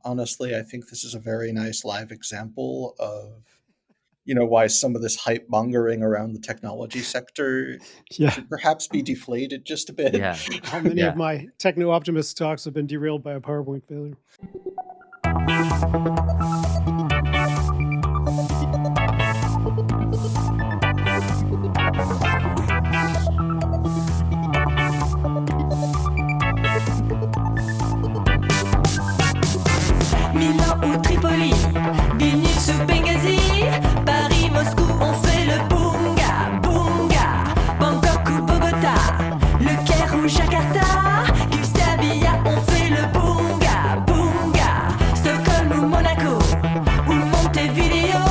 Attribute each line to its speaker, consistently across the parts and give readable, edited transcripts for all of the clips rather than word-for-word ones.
Speaker 1: honestly, I think this is a very nice live example of, why some of this hype mongering around the technology sector
Speaker 2: Yeah.
Speaker 1: should perhaps be deflated just a bit.
Speaker 3: Yeah.
Speaker 2: How many
Speaker 3: Yeah.
Speaker 2: of my techno-optimist talks have been derailed by a PowerPoint failure?
Speaker 4: Milan ou Tripoli, Vilnius ou Benghazi, Paris, Moscou, on fait le bunga, bunga, Bangkok ou Bogota, Le Caire ou Jakarta, Gustabia, on fait le bunga, bunga, Stockholm ou Monaco, ou Montevideo,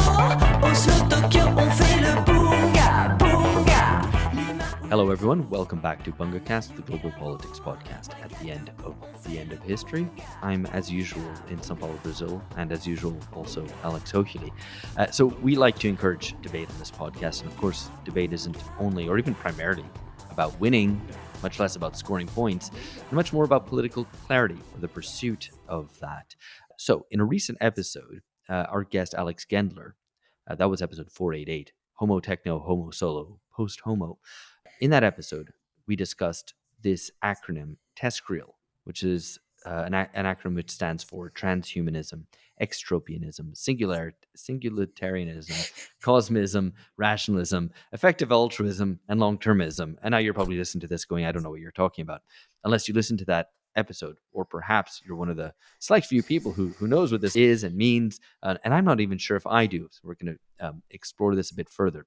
Speaker 4: Oslo, Tokyo, on fait le bunga, bunga.
Speaker 3: Hello, everyone. Welcome back to BungaCast, the global politics podcast at the end of history. I'm, as usual, in São Paulo, Brazil, and as usual, also Alex Hochuli. So we like to encourage debate on this podcast, and of course, debate isn't only or even primarily about winning, much less about scoring points, and much more about political clarity or the pursuit of that. So in a recent episode, our guest Alex Gendler, that was episode 488, Homo-Techno, Homo-Solo, Post-Homo. In that episode, we discussed this acronym, TESCREAL, which is an acronym which stands for transhumanism, extropianism, singularitarianism, cosmism, rationalism, effective altruism, and long-termism. And now you're probably listening to this going, I don't know what you're talking about, unless you listen to that episode, or perhaps you're one of the select few people who knows what this is and means, and I'm not even sure if I do. So we're going to explore this a bit further.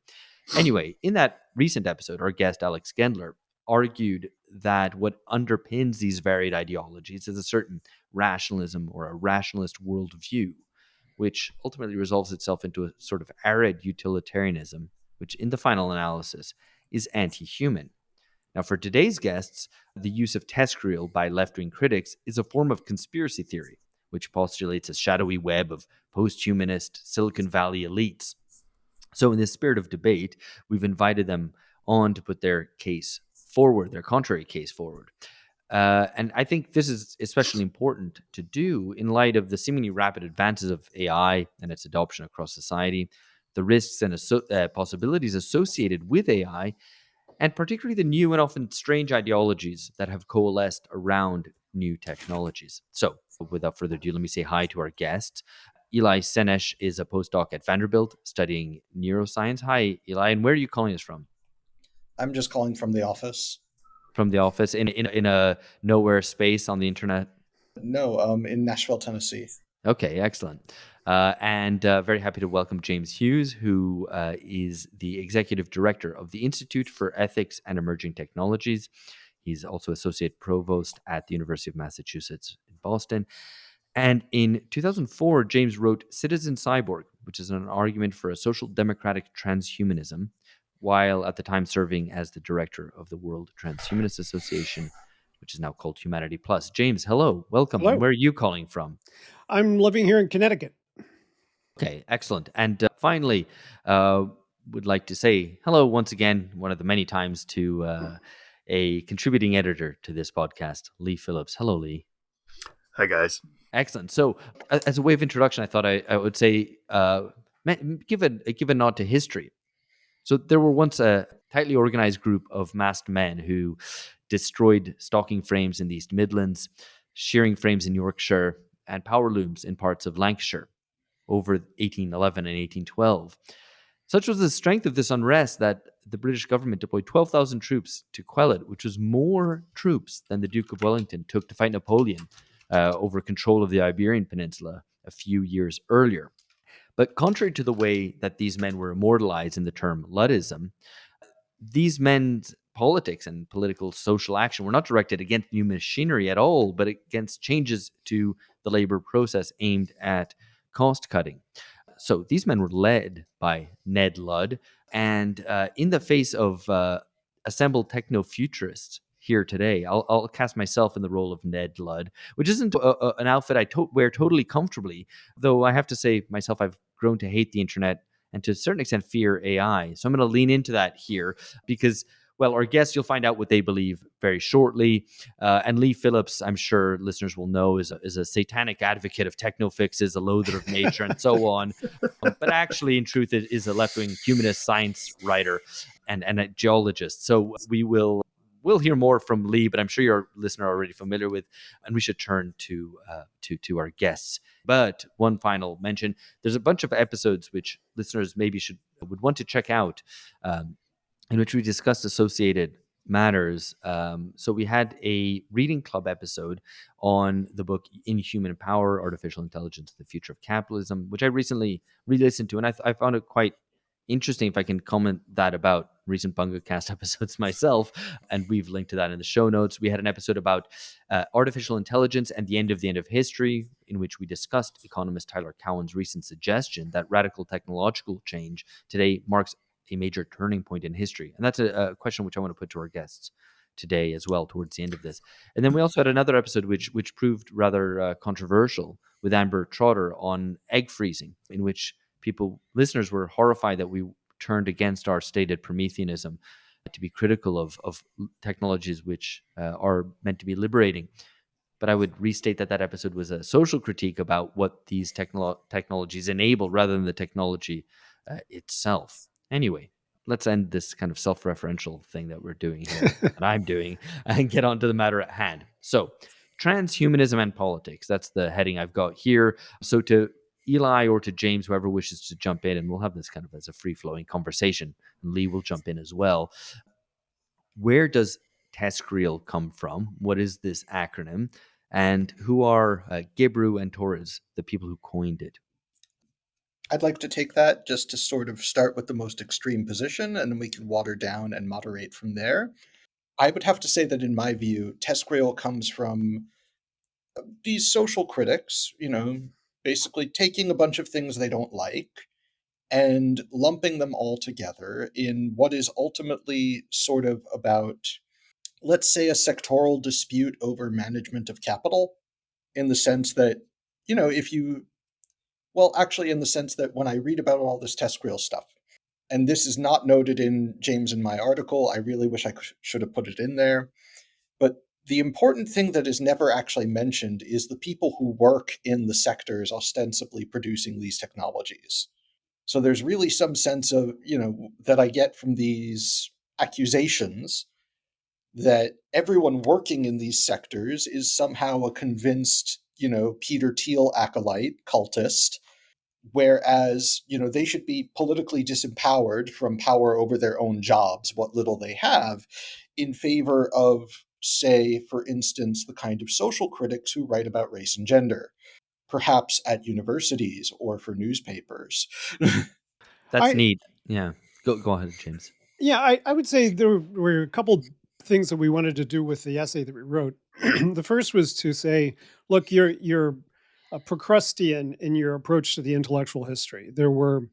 Speaker 3: Anyway, in that recent episode, our guest Alex Gendler argued that what underpins these varied ideologies is a certain rationalism or a rationalist worldview, which ultimately resolves itself into a sort of arid utilitarianism, which in the final analysis is anti-human. Now, for today's guests, the use of TESCREAL by left-wing critics is a form of conspiracy theory, which postulates a shadowy web of post-humanist Silicon Valley elites. So in this spirit of debate, we've invited them on to put their case forward, their contrary case forward. And I think this is especially important to do in light of the seemingly rapid advances of AI and its adoption across society, the risks and possibilities associated with AI, and particularly the new and often strange ideologies that have coalesced around new technologies. So without further ado, let me say hi to our guests. Eli Sennesh is a postdoc at Vanderbilt studying neuroscience. Hi, Eli, and where are you calling us from?
Speaker 1: I'm just calling from the office.
Speaker 3: From the office in a nowhere space on the internet?
Speaker 1: No, in Nashville, Tennessee.
Speaker 3: Okay, excellent. And very happy to welcome James Hughes, who is the Executive Director of the Institute for Ethics and Emerging Technologies. He's also Associate Provost at the University of Massachusetts in Boston. And in 2004, James wrote Citizen Cyborg, which is an argument for a social democratic transhumanism, while at the time serving as the director of the World Transhumanist Association, which is now called Humanity Plus. James, hello, welcome.
Speaker 2: Hello.
Speaker 3: And where are you calling from?
Speaker 2: I'm living here in Connecticut.
Speaker 3: Okay, excellent. And finally, would like to say hello once again, one of the many times, to a contributing editor to this podcast, Leigh Phillips. Hello, Leigh.
Speaker 5: Hi, guys.
Speaker 3: Excellent. So, as a way of introduction, I thought I would say give a nod to history. So, there were once a tightly organized group of masked men who destroyed stocking frames in the East Midlands, shearing frames in Yorkshire, and power looms in parts of Lancashire over 1811 and 1812. Such was the strength of this unrest that the British government deployed 12,000 troops to quell it, which was more troops than the Duke of Wellington took to fight Napoleon over control of the Iberian Peninsula a few years earlier. But contrary to the way that these men were immortalized in the term Luddism, these men's politics and political social action were not directed against new machinery at all, but against changes to the labor process aimed at cost cutting. So these men were led by Ned Ludd, and in the face of assembled techno-futurists here today, I'll cast myself in the role of Ned Ludd, which isn't an outfit I wear totally comfortably, though I have to say myself I've grown to hate the internet and to a certain extent fear AI. So I'm going to lean into that here, because Well, our guests, you'll find out what they believe very shortly. And Leigh Phillips, I'm sure listeners will know, is a satanic advocate of techno fixes, a loather of nature, and so on. But actually, in truth, it is a left-wing humanist science writer and a geologist. So we'll hear more from Leigh, but I'm sure your listener are already familiar with, and we should turn to our guests. But one final mention: there's a bunch of episodes which listeners maybe would want to check out, in which we discussed associated matters. So we had a reading club episode on the book Inhuman Power, Artificial Intelligence, The Future of Capitalism, which I recently re-listened to, and I found it quite interesting, if I can comment that about recent BungaCast episodes myself, and we've linked to that in the show notes. We had an episode about artificial intelligence and the end of history, in which we discussed economist Tyler Cowen's recent suggestion that radical technological change today marks a major turning point in history. And that's a question which I want to put to our guests today as well, towards the end of this. And then we also had another episode which proved rather controversial, with Amber Trotter, on egg freezing, in which listeners were horrified that we turned against our stated Prometheanism to be critical of technologies which are meant to be liberating. But I would restate that episode was a social critique about what these technologies enable, rather than the technology itself. Anyway, let's end this kind of self-referential thing that we're doing here, that I'm doing, and get on to the matter at hand. So, transhumanism and politics, that's the heading I've got here. So to Eli or to James, whoever wishes to jump in, and we'll have this kind of as a free-flowing conversation, and Leigh will jump in as well. Where does TESCREAL come from? What is this acronym? And who are Gebru and Torres, the people who coined it?
Speaker 1: I'd like to take that just to sort of start with the most extreme position, and then we can water down and moderate from there. I would have to say that in my view, TESCREAL comes from these social critics, basically taking a bunch of things they don't like and lumping them all together in what is ultimately sort of about, let's say, a sectoral dispute over management of capital, in the sense that, in the sense that when I read about all this TESCREAL stuff, and this is not noted in James and my article, I really wish I should have put it in there, but the important thing that is never actually mentioned is the people who work in the sectors ostensibly producing these technologies. So there's really some sense of, that I get from these accusations that everyone working in these sectors is somehow a convinced, Peter Thiel acolyte, cultist, whereas, they should be politically disempowered from power over their own jobs, what little they have, in favor of, say, for instance, the kind of social critics who write about race and gender, perhaps at universities or for newspapers.
Speaker 3: That's neat. Yeah. Go ahead, James.
Speaker 2: Yeah, I would say there were a couple things that we wanted to do with the essay that we wrote. The first was to say, look, you're a Procrustean in your approach to the intellectual history. There were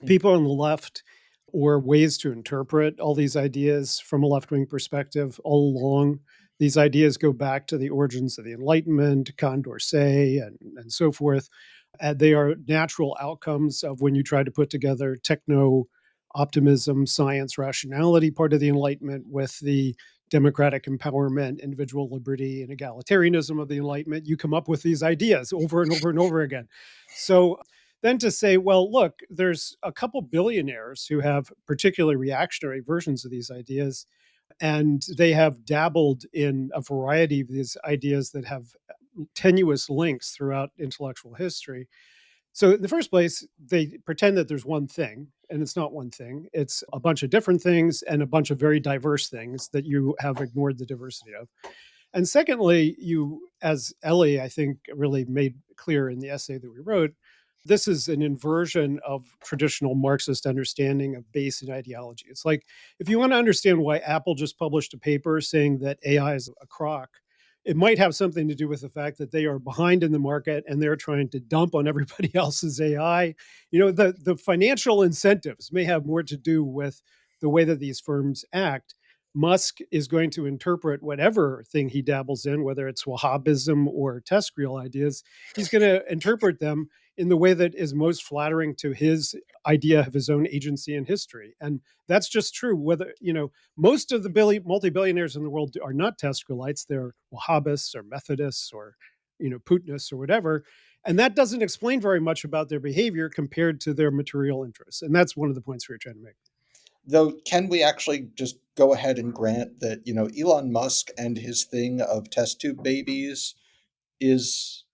Speaker 2: people on the left, or ways to interpret all these ideas from a left-wing perspective all along. These ideas go back to the origins of the Enlightenment, Condorcet, and so forth. They are natural outcomes of when you try to put together techno-optimism, science, rationality part of the Enlightenment with the democratic empowerment, individual liberty, and egalitarianism of the Enlightenment. You come up with these ideas over and over and over again. So then to say, well, look, there's a couple billionaires who have particularly reactionary versions of these ideas, and they have dabbled in a variety of these ideas that have tenuous links throughout intellectual history. So in the first place, they pretend that there's one thing, and it's not one thing. It's a bunch of different things and a bunch of very diverse things that you have ignored the diversity of. And secondly, as Ellie, I think, really made clear in the essay that we wrote, this is an inversion of traditional Marxist understanding of base and ideology. It's like, if you want to understand why Apple just published a paper saying that AI is a crock, it might have something to do with the fact that they are behind in the market and they're trying to dump on everybody else's AI. The financial incentives may have more to do with the way that these firms act. Musk is going to interpret whatever thing he dabbles in, whether it's Wahhabism or TESCREAL ideas, he's going to interpret them in the way that is most flattering to his idea of his own agency in history. And that's just true. Whether, most of the multi-billionaires in the world are not TESCREAlites. They're Wahhabists or Methodists or, Putinists or whatever. And that doesn't explain very much about their behavior compared to their material interests. And that's one of the points we were trying to make.
Speaker 1: Though, can we actually just go ahead and grant that, Elon Musk and his thing of test tube babies is,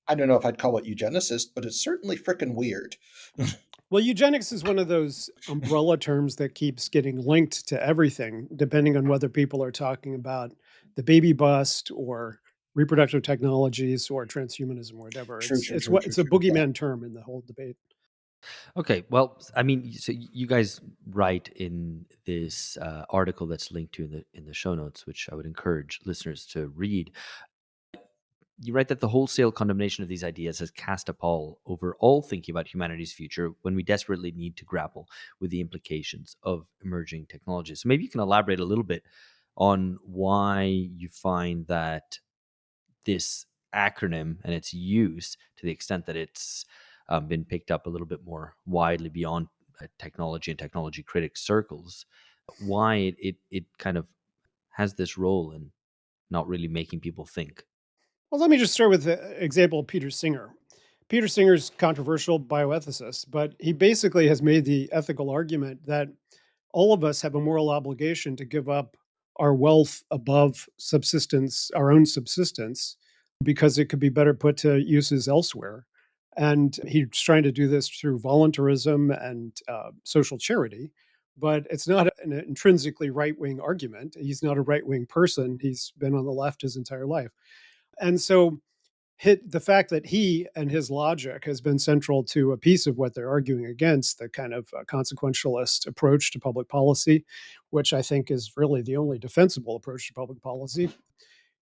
Speaker 1: I don't know if I'd call it eugenicist, but it's certainly freaking weird.
Speaker 2: Well, eugenics is one of those umbrella terms that keeps getting linked to everything, depending on whether people are talking about the baby bust or reproductive technologies or transhumanism or whatever. It's a boogeyman term in the whole debate.
Speaker 3: Okay, well, I mean, so you guys write in this article that's linked to in the show notes, which I would encourage listeners to read. You write that the wholesale condemnation of these ideas has cast a pall over all thinking about humanity's future when we desperately need to grapple with the implications of emerging technologies. So maybe you can elaborate a little bit on why you find that this acronym and its use, to the extent that it's been picked up a little bit more widely beyond technology and technology critic circles, why it kind of has this role in not really making people think.
Speaker 2: Well, let me just start with the example of Peter Singer. Peter Singer's controversial bioethicist, but he basically has made the ethical argument that all of us have a moral obligation to give up our wealth above subsistence, our own subsistence, because it could be better put to uses elsewhere. And he's trying to do this through voluntarism and social charity, but it's not an intrinsically right wing argument. He's not a right wing person. He's been on the left his entire life. And so the fact that he and his logic has been central to a piece of what they're arguing against, the kind of consequentialist approach to public policy, which I think is really the only defensible approach to public policy,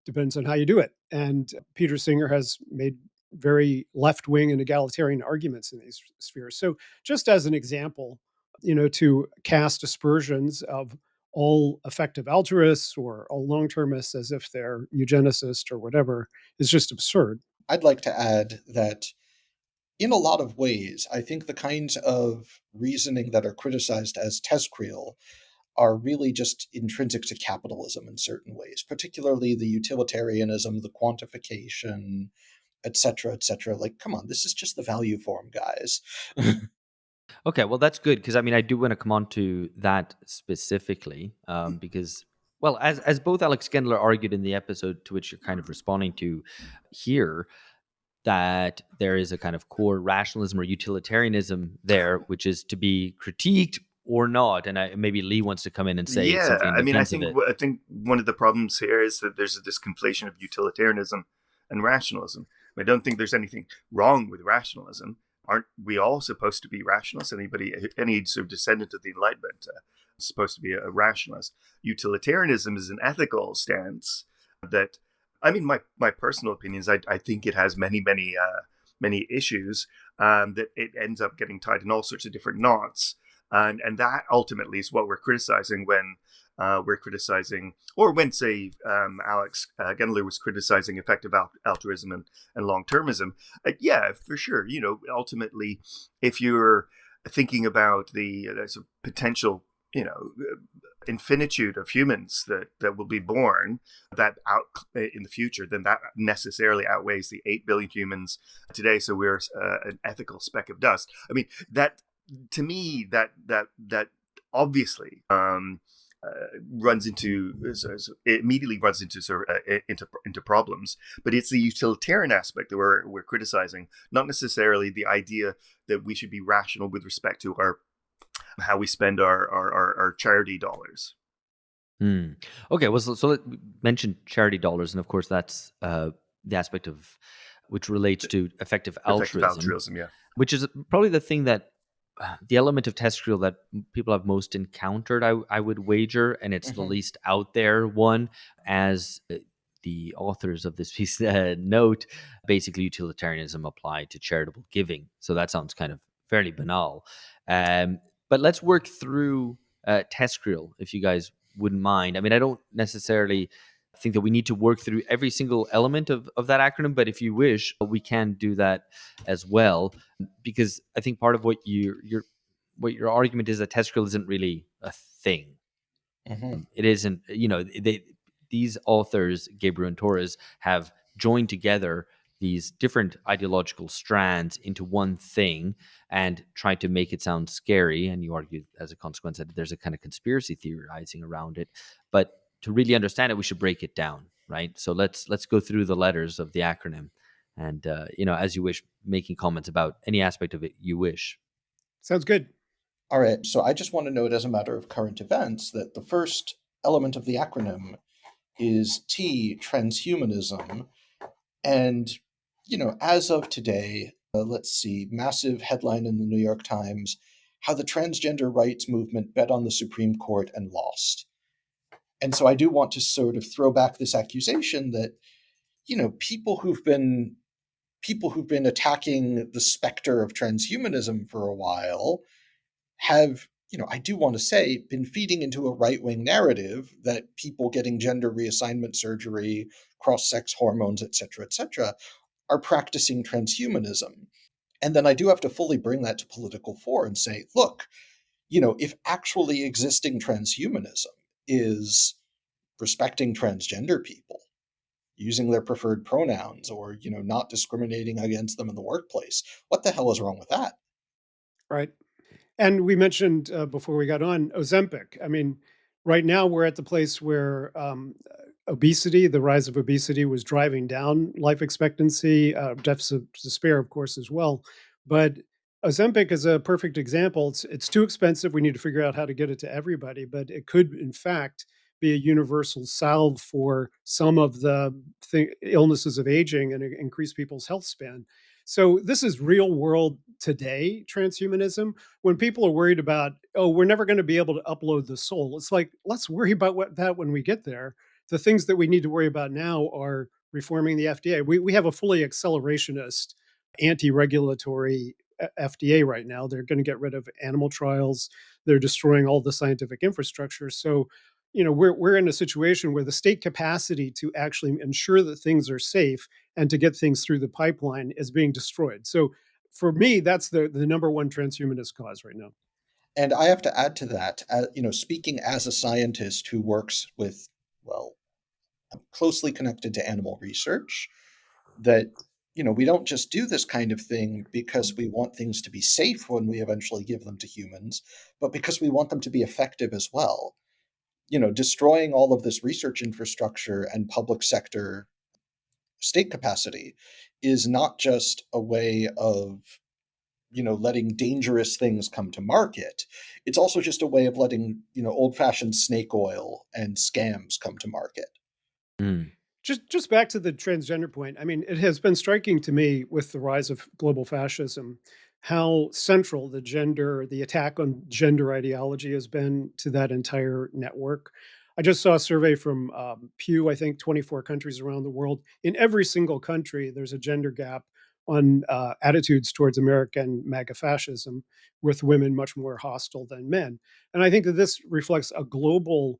Speaker 2: depends on how you do it. And Peter Singer has made very left-wing and egalitarian arguments in these spheres. So just as an example, to cast aspersions of all effective altruists or all long-termists as if they're eugenicists or whatever is just absurd.
Speaker 1: I'd like to add that in a lot of ways, I think the kinds of reasoning that are criticized as TESCREAL are really just intrinsic to capitalism in certain ways, particularly the utilitarianism, the quantification, etc., etc. Like, come on, this is just the value form, guys.
Speaker 3: Okay, well, that's good, because I mean, I do want to come on to that specifically, because, well, as both Alex Gendler argued in the episode to which you're kind of responding to here, that there is a kind of core rationalism or utilitarianism there, which is to be critiqued or not. And maybe Leigh wants to come in and say something in defense of it.
Speaker 5: I think one of the problems here is that there's this conflation of utilitarianism and rationalism. I don't think there's anything wrong with rationalism. Aren't we all supposed to be rationalists? Any sort of descendant of the Enlightenment is supposed to be a rationalist. Utilitarianism is an ethical stance that, I mean, my personal opinions, I think it has many issues that it ends up getting tied in all sorts of different knots. And that ultimately is what we're criticizing when we're criticizing, or when, say, Alex Gendler was criticizing effective altruism and long-termism. Yeah, for sure. Ultimately, if you're thinking about the potential, infinitude of humans that will be born that out in the future, then that necessarily outweighs the 8 billion humans today. So we're an ethical speck of dust. I mean, that to me, that obviously immediately runs into problems. But it's the utilitarian aspect that we're criticizing, not necessarily the idea that we should be rational with respect to how we spend our charity dollars.
Speaker 3: Okay, well, so let's mention charity dollars, and of course that's the aspect of which relates to effective altruism,
Speaker 5: yeah.
Speaker 3: Which is probably the thing that the element of TESCREAL that people have most encountered, I would wager, and it's the least out there one, as the authors of this piece note. Basically, utilitarianism applied to charitable giving. So that sounds kind of fairly banal. But let's work through TESCREAL, if you guys wouldn't mind. I mean, I don't necessarily think that we need to work through every single element of that acronym, but if you wish, we can do that as well. Because I think part of what your argument is that TESCREAL isn't really a thing.
Speaker 1: Mhm.
Speaker 3: It isn't, these authors, Gabriel and Torres, have joined together these different ideological strands into one thing and tried to make it sound scary. And you argue as a consequence that there's a kind of conspiracy theorizing around it. But to really understand it, we should break it down, right? So let's go through the letters of the acronym and, as you wish, making comments about any aspect of it you wish.
Speaker 2: Sounds good.
Speaker 1: All right, so I just want to note as a matter of current events that the first element of the acronym is T, transhumanism. And, as of today, let's see, massive headline in the New York Times, how the transgender rights movement bet on the Supreme Court and lost. And so I do want to sort of throw back this accusation that, people who've been attacking the specter of transhumanism for a while have, I do want to say, been feeding into a right-wing narrative that people getting gender reassignment surgery, cross-sex hormones, et cetera, are practicing transhumanism. And then I do have to fully bring that to political fore and say, look, if actually existing transhumanism is respecting transgender people, using their preferred pronouns, or, not discriminating against them in the workplace, what the hell is wrong with that?
Speaker 2: Right. And we mentioned before we got on Ozempic. I mean, right now we're at the place where obesity, the rise of obesity, was driving down life expectancy, deaths of despair, of course, as well. But Ozempic is a perfect example. It's too expensive. We need to figure out how to get it to everybody, but it could, in fact, be a universal salve for some of the illnesses of aging and increase people's health span. So this is real world today transhumanism. When people are worried about, oh, we're never going to be able to upload the soul, it's like, let's worry about that when we get there. The things that we need to worry about now are reforming the FDA. We have a fully accelerationist, anti-regulatory FDA right now. They're going to get rid of animal trials. They're destroying all the scientific infrastructure. So, we're in a situation where the state capacity to actually ensure that things are safe and to get things through the pipeline is being destroyed. So for me, that's the number one transhumanist cause right now.
Speaker 1: And I have to add to that, speaking as a scientist who works with, well, closely connected to animal research, that, we don't just do this kind of thing because we want things to be safe when we eventually give them to humans, but because we want them to be effective as well. Destroying all of this research infrastructure and public sector state capacity is not just a way of, letting dangerous things come to market. It's also just a way of letting, old-fashioned snake oil and scams come to market.
Speaker 3: Mm.
Speaker 2: Just back to the transgender point. I mean, it has been striking to me with the rise of global fascism how central the attack on gender ideology has been to that entire network. I just saw a survey from Pew, I think 24 countries around the world. In every single country, there's a gender gap on attitudes towards American MAGA fascism, with women much more hostile than men. And I think that this reflects a global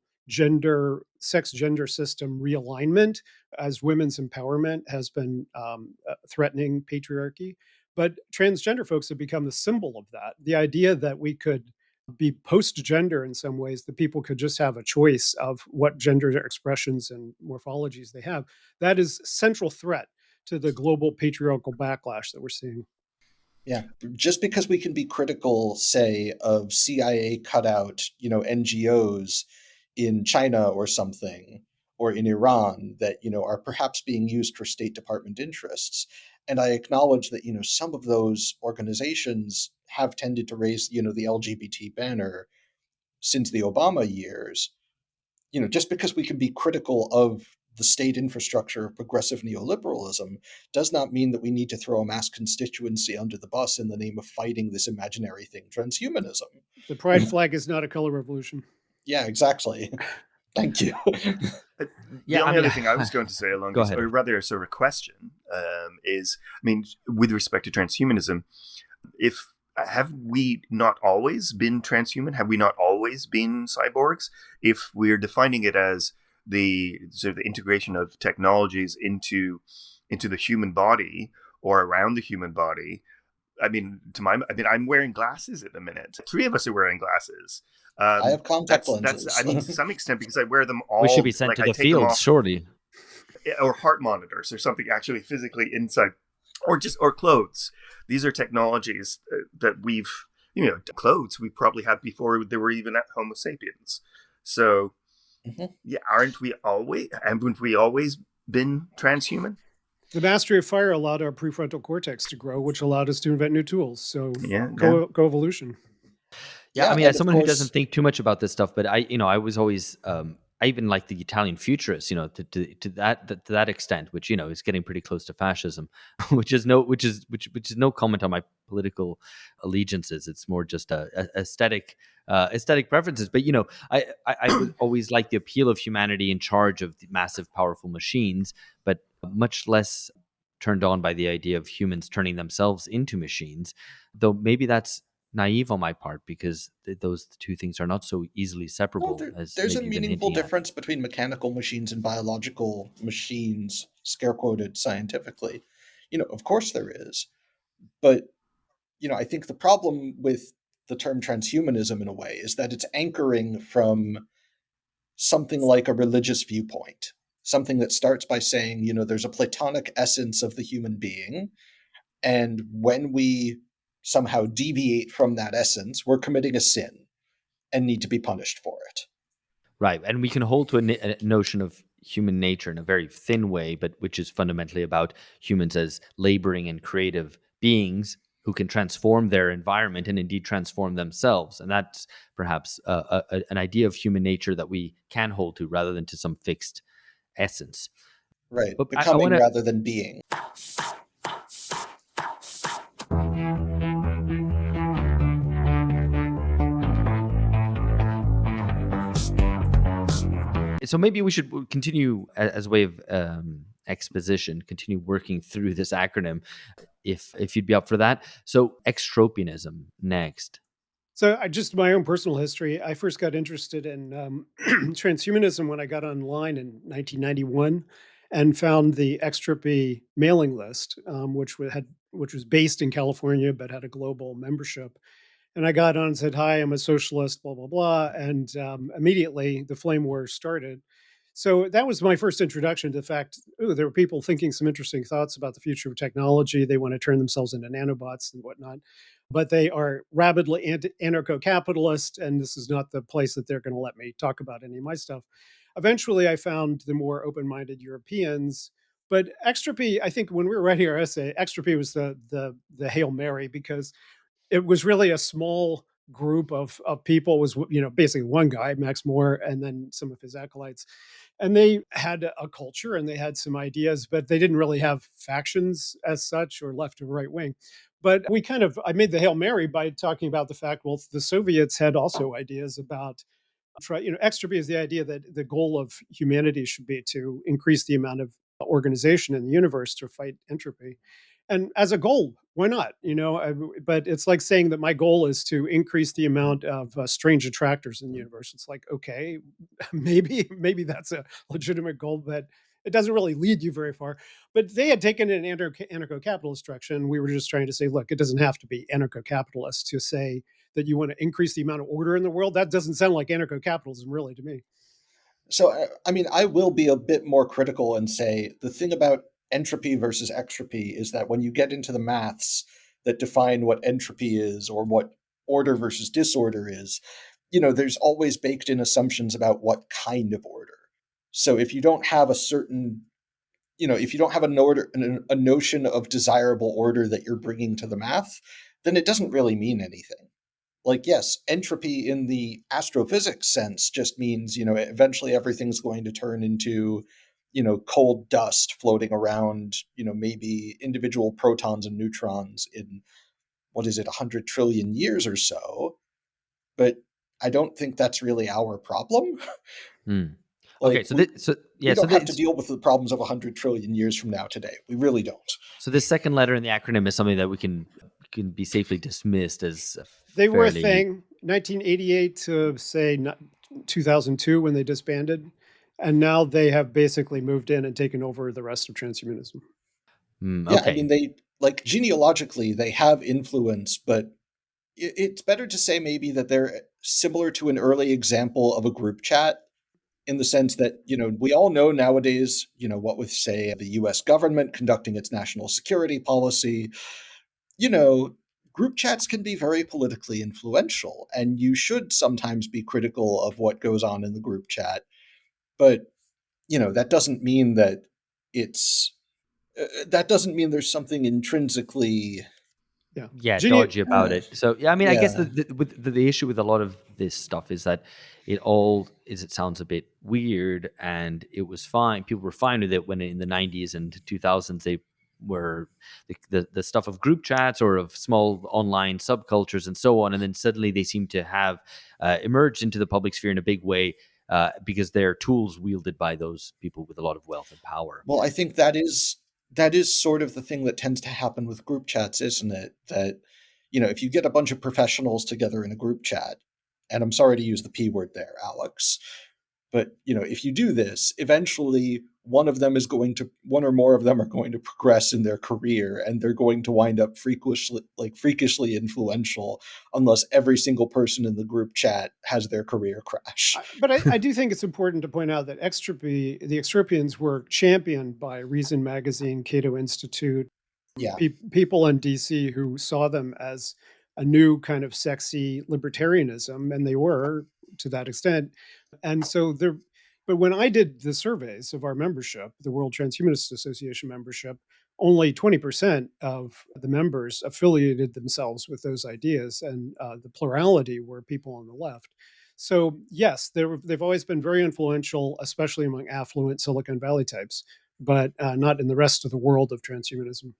Speaker 2: sex gender system realignment as women's empowerment has been threatening patriarchy. But transgender folks have become the symbol of that. The idea that we could be post-gender in some ways, that people could just have a choice of what gender expressions and morphologies they have, that is central threat to the global patriarchal backlash that we're seeing.
Speaker 1: Yeah, just because we can be critical, say, of CIA cutout, NGOs in China or something, or in Iran that, are perhaps being used for State Department interests. And I acknowledge that, some of those organizations have tended to raise, the LGBT banner since the Obama years. Just because we can be critical of the state infrastructure of progressive neoliberalism does not mean that we need to throw a mass constituency under the bus in the name of fighting this imaginary thing, transhumanism.
Speaker 2: The pride flag is not a color revolution.
Speaker 1: Yeah, exactly. Thank you.
Speaker 5: The only other thing I was going to say along this, or rather a sort of question, is, with respect to transhumanism, have we not always been transhuman? Have we not always always been cyborgs. If we're defining it as the sort of the integration of technologies into the human body or around the human body, I'm wearing glasses at the minute. 3 of us are wearing glasses.
Speaker 1: I have contact
Speaker 5: That's
Speaker 1: lenses.
Speaker 5: I mean, to some extent, because I wear them all.
Speaker 3: We should be sent
Speaker 5: like
Speaker 3: to
Speaker 5: I
Speaker 3: the
Speaker 5: take them
Speaker 3: field,
Speaker 5: off,
Speaker 3: surely.
Speaker 5: or heart monitors or something actually physically inside, or clothes. These are technologies that we've, clothes we probably had before there were even Homo sapiens. So, yeah, haven't we always been transhuman?
Speaker 2: The mastery of fire allowed our prefrontal cortex to grow, which allowed us to invent new tools. So co-evolution.
Speaker 3: Yeah, I mean,
Speaker 1: and
Speaker 3: as
Speaker 1: of
Speaker 3: someone who
Speaker 1: course-
Speaker 3: doesn't think too much about this stuff, but I was always, I even like the Italian futurists, to that extent, which is getting pretty close to fascism, which is no comment on my political allegiances. It's more just aesthetic preferences. But I would always like the appeal of humanity in charge of the massive, powerful machines, but much less turned on by the idea of humans turning themselves into machines. Though maybe that's naive on my part, because those two things are not so easily separable.
Speaker 1: There's a meaningful difference between mechanical machines and biological machines, scare quoted scientifically. Of course there is. But, I think the problem with the term transhumanism in a way is that it's anchoring from something like a religious viewpoint, something that starts by saying, there's a Platonic essence of the human being, and when we somehow deviate from that essence, we're committing a sin and need to be punished for it.
Speaker 3: Right. And we can hold to a notion of human nature in a very thin way, but which is fundamentally about humans as laboring and creative beings who can transform their environment and indeed transform themselves. And that's perhaps an idea of human nature that we can hold to rather than to some fixed essence.
Speaker 1: Right.
Speaker 3: But
Speaker 1: becoming rather than being.
Speaker 3: So maybe we should continue as a way of exposition, continue working through this acronym, if you'd be up for that. So extropianism next.
Speaker 2: So just my own personal history, I first got interested in transhumanism when I got online in 1991 and found the Extropy mailing list, which was based in California but had a global membership. And I got on and said, "Hi, I'm a socialist, blah, blah, blah." And immediately the flame war started. So that was my first introduction to the fact, there were people thinking some interesting thoughts about the future of technology. They want to turn themselves into nanobots and whatnot, but they are rabidly anarcho-capitalist, and this is not the place that they're going to let me talk about any of my stuff. Eventually, I found the more open-minded Europeans. But Extropy, I think when we were writing our essay, Extropy was the Hail Mary, because it was really a small group of people. It was, basically one guy, Max Moore, and then some of his acolytes. And they had a culture and they had some ideas, but they didn't really have factions as such, or left or right wing. But I made the Hail Mary by talking about the fact, well, the Soviets had also ideas about, Extropy is the idea that the goal of humanity should be to increase the amount of organization in the universe to fight entropy. And as a goal, why not? But it's like saying that my goal is to increase the amount of strange attractors in the universe. It's like, okay, maybe that's a legitimate goal, but it doesn't really lead you very far. But they had taken an anarcho-capitalist direction. We were just trying to say, look, it doesn't have to be anarcho-capitalist to say that you want to increase the amount of order in the world. That doesn't sound like anarcho-capitalism, really, to me.
Speaker 1: So, I will be a bit more critical and say the thing about entropy versus extropy is that when you get into the maths that define what entropy is or what order versus disorder is, there's always baked in assumptions about what kind of order. So if you don't have a certain, if you don't have a notion of desirable order that you're bringing to the math, then it doesn't really mean anything. Like, yes, entropy in the astrophysics sense just means, eventually everything's going to turn into, cold dust floating around, maybe individual protons and neutrons in, 100 trillion years or so. But I don't think that's really our problem.
Speaker 3: Okay,
Speaker 1: we don't have to deal with the problems of 100 trillion years from now today. We really don't.
Speaker 3: So this second letter in the acronym is something that we can be safely dismissed as
Speaker 2: they were a thing. 1988 to say 2002 when they disbanded. And now they have basically moved in and taken over the rest of transhumanism.
Speaker 1: Yeah, I
Speaker 3: Okay.
Speaker 1: mean, they like genealogically they have influence, but it's better to say maybe that they're similar to an early example of a group chat in the sense that, we all know nowadays, what with, say, the US government conducting its national security policy, you know, group chats can be very politically influential, and you should sometimes be critical of what goes on in the group chat. But, that doesn't mean that it's that doesn't mean there's something intrinsically
Speaker 2: Yeah.
Speaker 3: Dodgy about it. So I mean, I guess
Speaker 1: yeah.
Speaker 3: the issue with a lot of this stuff is that it sounds a bit weird, and it was fine. People were fine with it when in the 90s and 2000s they were the stuff of group chats or of small online subcultures and so on, and then suddenly they seem to have emerged into the public sphere in a big way because they're tools wielded by those people with a lot of wealth and power.
Speaker 1: Well, I think that is sort of the thing that tends to happen with group chats, isn't it? That, if you get a bunch of professionals together in a group chat, and I'm sorry to use the P word there, Alex, but, if you do this, eventually one or more of them are going to progress in their career, and they're going to wind up freakishly influential unless every single person in the group chat has their career crash.
Speaker 2: But I do think it's important to point out that the extropians were championed by Reason Magazine, Cato Institute,
Speaker 1: Yeah.
Speaker 2: people in DC who saw them as a new kind of sexy libertarianism, and they were to that extent. And so but when I did the surveys of our membership, the World Transhumanist Association membership, only 20% of the members affiliated themselves with those ideas, and the plurality were people on the left. So yes, they've always been very influential, especially among affluent Silicon Valley types, but not in the rest of the world of transhumanism.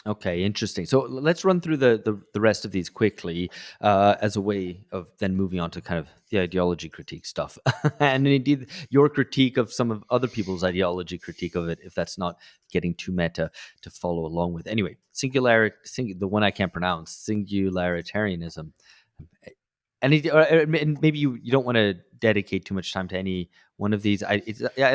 Speaker 3: Okay, interesting. So let's run through the rest of these quickly as a way of then moving on to kind of the ideology critique stuff. And indeed, your critique of some of other people's ideology critique of it, if that's not getting too meta to follow along with. Anyway, the one I can't pronounce, singularitarianism. And maybe you don't want to dedicate too much time to any one of these. I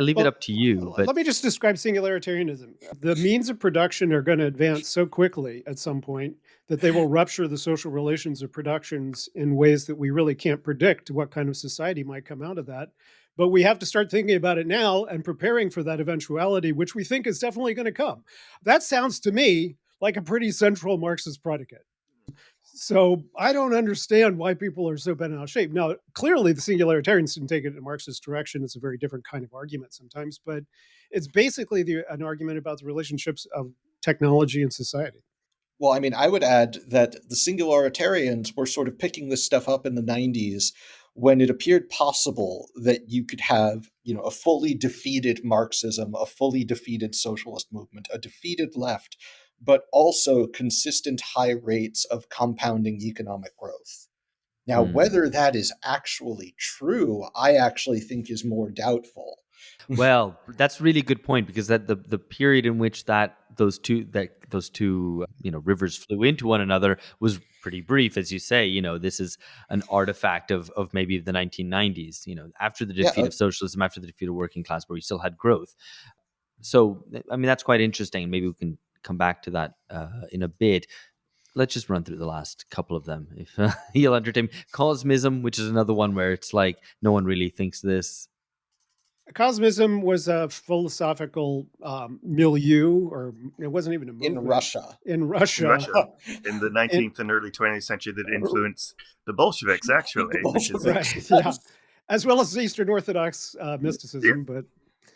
Speaker 3: leave it
Speaker 2: Well,
Speaker 3: up to you. But
Speaker 2: let me just describe singularitarianism. The means of production are going to advance so quickly at some point that they will rupture the social relations of productions in ways that we really can't predict what kind of society might come out of that. But we have to start thinking about it now and preparing for that eventuality, which we think is definitely going to come. That sounds to me like a pretty central Marxist predicate. So I don't understand why people are so bent out of shape. Now, clearly, the singularitarians didn't take it in a Marxist direction. It's a very different kind of argument sometimes, but it's basically an argument about the relationships of technology and society.
Speaker 1: Well, I mean, I would add that the singularitarians were sort of picking this stuff up in the 90s when it appeared possible that you could have, a fully defeated Marxism, a fully defeated socialist movement, a defeated left, but also consistent high rates of compounding economic growth. Now, whether that is actually true, I actually think is more doubtful.
Speaker 3: Well, that's a really good point, because that the period in which those two rivers flew into one another was pretty brief, as you say. This is an artifact of maybe the 1990s. After the defeat
Speaker 1: Yeah,
Speaker 3: of socialism, after the defeat of working class, where we still had growth. So I mean, that's quite interesting. Maybe we can come back to that in a bit. Let's just run through the last couple of them, if you'll entertain. Cosmism, which is another one where it's like no one really thinks this.
Speaker 2: Cosmism was a philosophical milieu, or it wasn't even a
Speaker 1: in
Speaker 2: movement.
Speaker 1: Russia.
Speaker 2: In Russia.
Speaker 5: In Russia, in the 19th and early 20th century, that influenced the Bolsheviks, actually.
Speaker 1: The Bolsheviks.
Speaker 2: Right, yeah. As well as Eastern Orthodox mysticism, but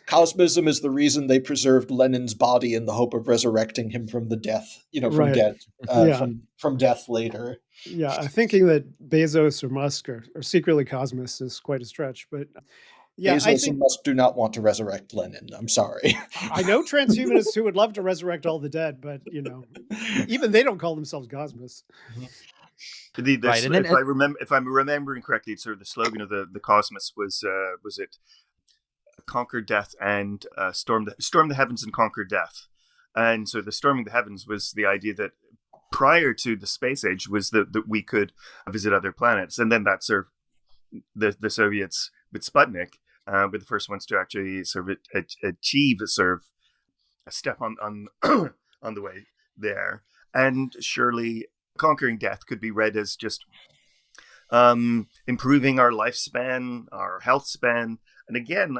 Speaker 1: Cosmism is the reason they preserved Lenin's body in the hope of resurrecting him from the death, from
Speaker 2: right.
Speaker 1: death,
Speaker 2: Yeah.
Speaker 1: from death later.
Speaker 2: Yeah, thinking that Bezos or Musk are secretly cosmists is quite a stretch, but yeah,
Speaker 1: Bezos
Speaker 2: I think
Speaker 1: and Musk do not want to resurrect Lenin. I'm sorry.
Speaker 2: I know transhumanists who would love to resurrect all the dead, but even they don't call themselves cosmists.
Speaker 3: Right, and then
Speaker 5: if I'm remembering correctly, sort of the slogan of the Cosmos was it conquer death and storm the heavens and conquer death. And so the storming the heavens was the idea that prior to the space age was that we could visit other planets, and then that served the Soviets with Sputnik, were the first ones to actually sort of achieve a step on on the way there. And surely conquering death could be read as just improving our lifespan, our health span. And again,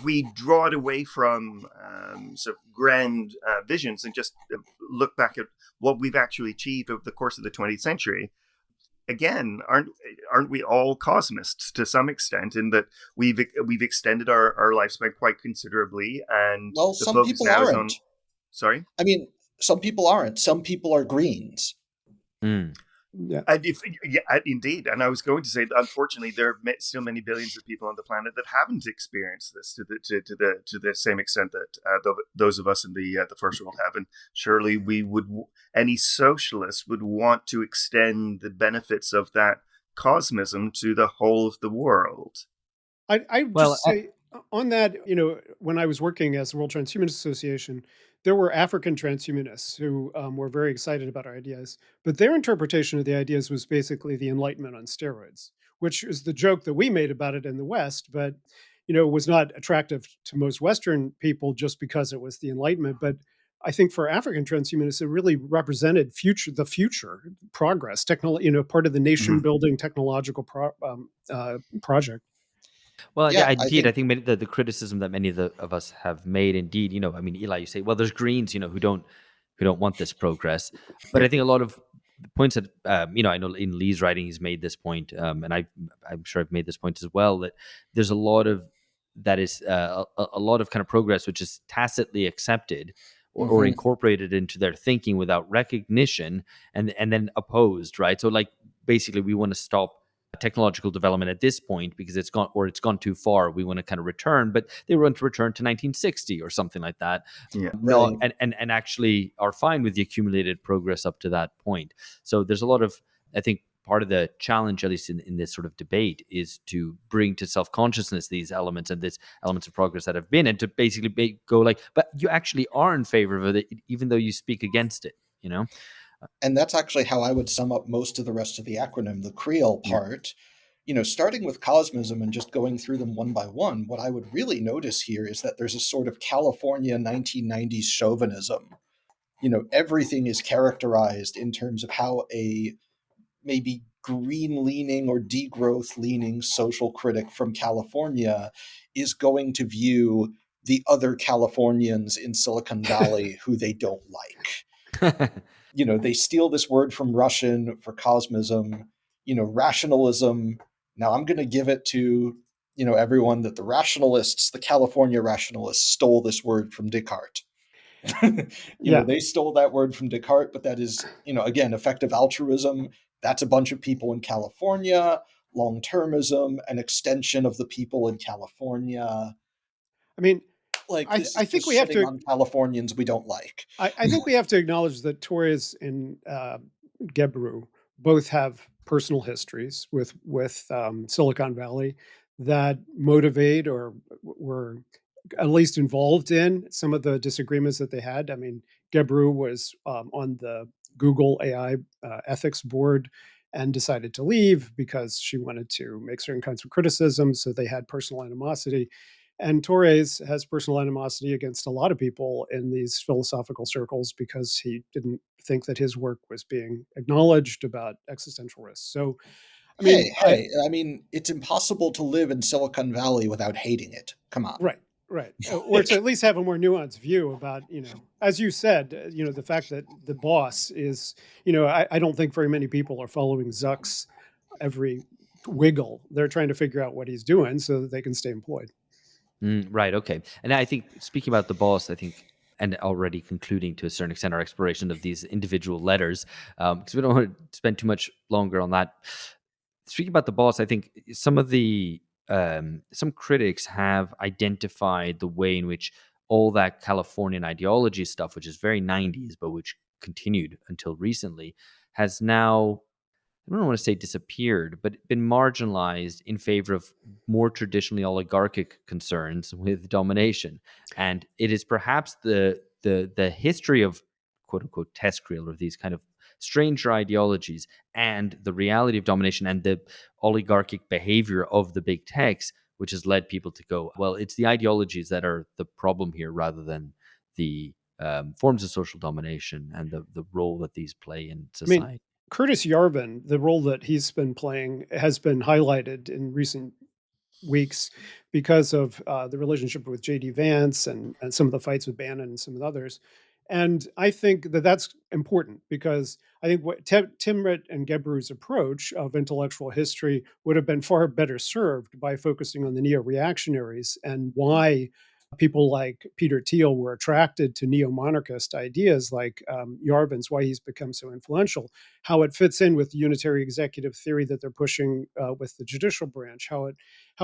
Speaker 5: we draw it away from sort of grand visions and just look back at what we've actually achieved over the course of the 20th century. Again, aren't we all cosmists to some extent, in that we've extended our lifespan quite considerably, and
Speaker 1: Well,
Speaker 5: the
Speaker 1: some
Speaker 5: focus
Speaker 1: people
Speaker 5: now is on.
Speaker 1: aren't.
Speaker 5: Sorry.
Speaker 1: I mean, some people aren't. Some people are greens.
Speaker 2: Yeah.
Speaker 5: Indeed. And I was going to say that unfortunately there are still many billions of people on the planet that haven't experienced this to the same extent that those of us in the first world have. And surely any socialist would want to extend the benefits of that cosmism to the whole of the world.
Speaker 2: I just say on that, when I was working as the World Transhumanist Association, there were African transhumanists who were very excited about our ideas, but their interpretation of the ideas was basically the Enlightenment on steroids, which is the joke that we made about it in the West, but was not attractive to most Western people just because it was the Enlightenment. But I think for African transhumanists, it really represented the future progress, part of the nation building technological project.
Speaker 3: Well, yeah,
Speaker 1: Yeah,
Speaker 3: indeed. I think the criticism that many of us have made, indeed, I mean, Eli, you say, well, there's Greens, who don't want this progress. But I think a lot of the points that, I know in Leigh's writing, he's made this point, and I'm sure I've made this point as well, that there's a lot of that is a lot of kind of progress which is tacitly accepted or incorporated into their thinking without recognition, and then opposed, right? So, like, basically, we want to stop technological development at this point because it's gone too far. We want to kind of return, but they want to return to 1960 or something like that.
Speaker 5: Yeah.
Speaker 3: No, and actually are fine with the accumulated progress up to that point. So there's a lot of, I think, part of the challenge, at least in this sort of debate, is to bring to self-consciousness these elements and these elements of progress that have been, and to basically go like, but you actually are in favor of it, even though you speak against it,
Speaker 1: And that's actually how I would sum up most of the rest of the acronym, the CREAL part. Starting with cosmism and just going through them one by one, what I would really notice here is that there's a sort of California 1990s chauvinism. Everything is characterized in terms of how a maybe green-leaning or degrowth-leaning social critic from California is going to view the other Californians in Silicon Valley who they don't like. They steal this word from Russian for cosmism, rationalism. Now I'm going to give it to, everyone that the California rationalists stole this word from Descartes. They stole that word from Descartes, but that is, again, effective altruism. That's a bunch of people in California, long-termism, an extension of the people in California.
Speaker 2: I mean,
Speaker 1: I think we have to on Californians we don't like.
Speaker 2: I think we have to acknowledge that Torres and Gebru both have personal histories with Silicon Valley that motivate or were at least involved in some of the disagreements that they had. I mean, Gebru was on the Google AI ethics board and decided to leave because she wanted to make certain kinds of criticisms. So they had personal animosity. And Torres has personal animosity against a lot of people in these philosophical circles because he didn't think that his work was being acknowledged about existential risks. So, I
Speaker 1: mean, it's impossible to live in Silicon Valley without hating it. Come on.
Speaker 2: Right. Or to at least have a more nuanced view about, as you said, the fact that the boss is, I don't think very many people are following Zuck's every wiggle. They're trying to figure out what he's doing so that they can stay employed.
Speaker 3: Right. Okay. And I think, speaking about the boss, I think, and already concluding to a certain extent our exploration of these individual letters, because we don't want to spend too much longer on that. Speaking about the boss, I think some of the some critics have identified the way in which all that Californian ideology stuff, which is very 90s, but which continued until recently, has now, I don't want to say disappeared, but been marginalized in favor of more traditionally oligarchic concerns with domination. And it is perhaps the history of quote unquote TESCREAL, or these kind of stranger ideologies, and the reality of domination and the oligarchic behavior of the big techs, which has led people to go, well, it's the ideologies that are the problem here rather than the forms of social domination and the role that these play in
Speaker 2: I mean,
Speaker 3: society.
Speaker 2: Curtis Yarvin, the role that he's been playing has been highlighted in recent weeks because of the relationship with J.D. Vance and some of the fights with Bannon and some of the others. And I think that that's important because I think what Timrit and Gebru's approach of intellectual history would have been far better served by focusing on the neo-reactionaries and why people like Peter Thiel were attracted to neo-monarchist ideas like Yarvin's, why he's become so influential, how it fits in with the unitary executive theory that they're pushing with the judicial branch, how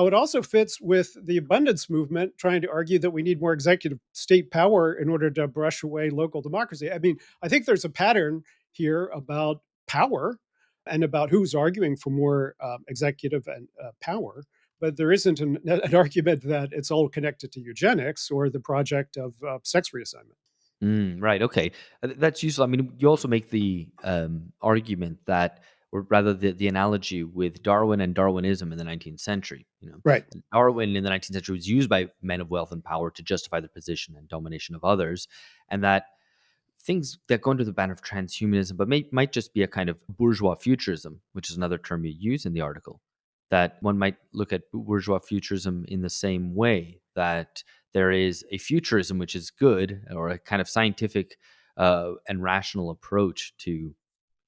Speaker 2: it also fits with the abundance movement, trying to argue that we need more executive state power in order to brush away local democracy. I mean, I think there's a pattern here about power and about who's arguing for more executive and power, but there isn't an argument that it's all connected to eugenics or the project of sex reassignment.
Speaker 3: Right. Okay. That's useful. I mean, you also make the argument that, or rather, the analogy with Darwin and Darwinism in the 19th century.
Speaker 2: Right.
Speaker 3: Darwin in the 19th century was used by men of wealth and power to justify their position and domination of others, and that things that go under the banner of transhumanism, but might just be a kind of bourgeois futurism, which is another term you use in the article. That one might look at bourgeois futurism in the same way, that there is a futurism which is good, or a kind of scientific and rational approach to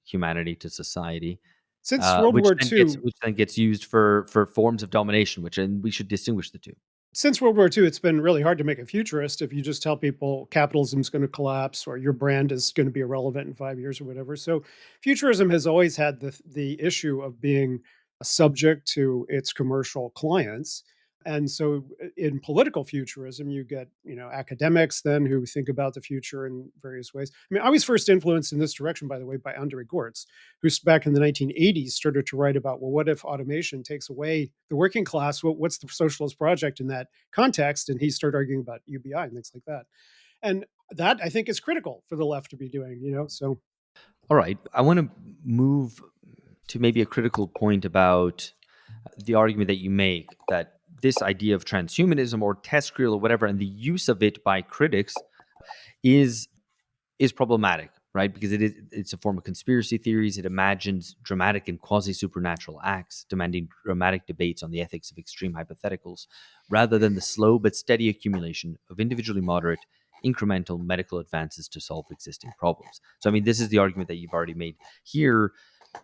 Speaker 3: humanity, to society,
Speaker 2: Since World War II,
Speaker 3: which then gets used for forms of domination, and we should distinguish the two.
Speaker 2: since World War II, it's been really hard to make a futurist if you just tell people capitalism's going to collapse or your brand is going to be irrelevant in 5 years or whatever. So, futurism has always had the issue of being subject to its commercial clients. And so, in political futurism, you get academics then who think about the future in various ways. I mean, I was first influenced in this direction, by the way, by Andre Gortz, who's back in the 1980s started to write about, well, what if automation takes away the working class? What's the socialist project in that context? And he started arguing about UBI and things like that. And that I think is critical for the left to be doing. So
Speaker 3: All right. I want to move to maybe a critical point about the argument that you make, that this idea of transhumanism or TESCREAL or whatever, and the use of it by critics is problematic, right? Because it's a form of conspiracy theories. It imagines dramatic and quasi-supernatural acts, demanding dramatic debates on the ethics of extreme hypotheticals, rather than the slow but steady accumulation of individually moderate, incremental medical advances to solve existing problems. So, I mean, this is the argument that you've already made here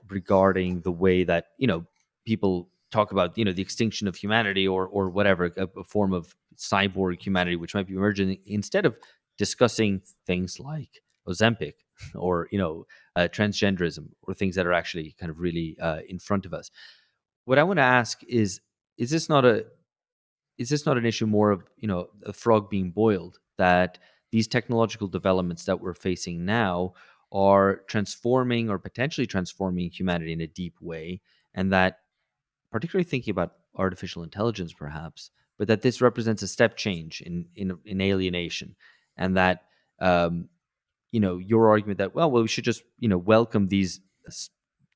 Speaker 3: regarding the way that people talk about the extinction of humanity, or whatever, a form of cyborg humanity which might be emerging, instead of discussing things like Ozempic or transgenderism, or things that are actually kind of really in front of us. What I want to ask is this not an issue more of a frog being boiled, that these technological developments that we're facing now are transforming, or potentially transforming, humanity in a deep way, and that, particularly thinking about artificial intelligence perhaps, but that this represents a step change in alienation, and that your argument that well we should just welcome these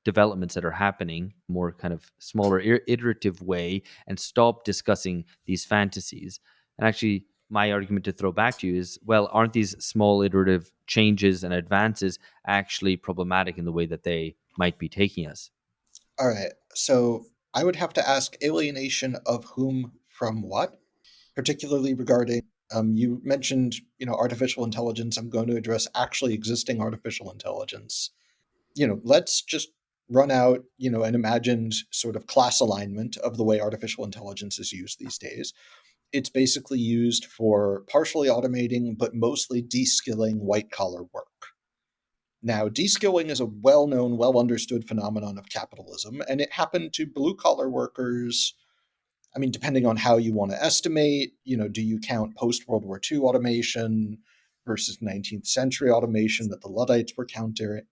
Speaker 3: developments that are happening more kind of smaller iterative way, and stop discussing these fantasies. And actually, my argument to throw back to you is, well, aren't these small iterative changes and advances actually problematic in the way that they might be taking us?
Speaker 1: All right. So I would have to ask, alienation of whom from what? Particularly regarding, you mentioned, artificial intelligence. I'm going to address actually existing artificial intelligence. Let's just run out, an imagined sort of class alignment of the way artificial intelligence is used these days. It's basically used for partially automating, but mostly de-skilling white-collar work. Now, de-skilling is a well-known, well-understood phenomenon of capitalism, and it happened to blue-collar workers. I mean, depending on how you want to estimate, do you count post-World War II automation versus 19th century automation that the Luddites were counting?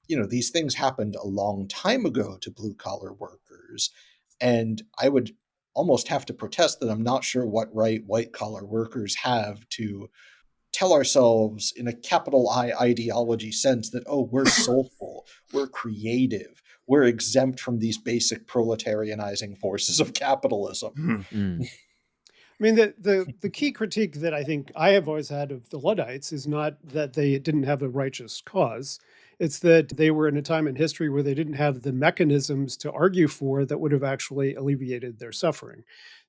Speaker 1: These things happened a long time ago to blue-collar workers, and I would almost have to protest that I'm not sure what right white-collar workers have to tell ourselves in a capital I ideology sense that, oh, we're soulful, we're creative, we're exempt from these basic proletarianizing forces of capitalism.
Speaker 3: Mm.
Speaker 2: I mean, the key critique that I think I have always had of the Luddites is not that they didn't have a righteous cause. It's that they were in a time in history where they didn't have the mechanisms to argue for that would have actually alleviated their suffering.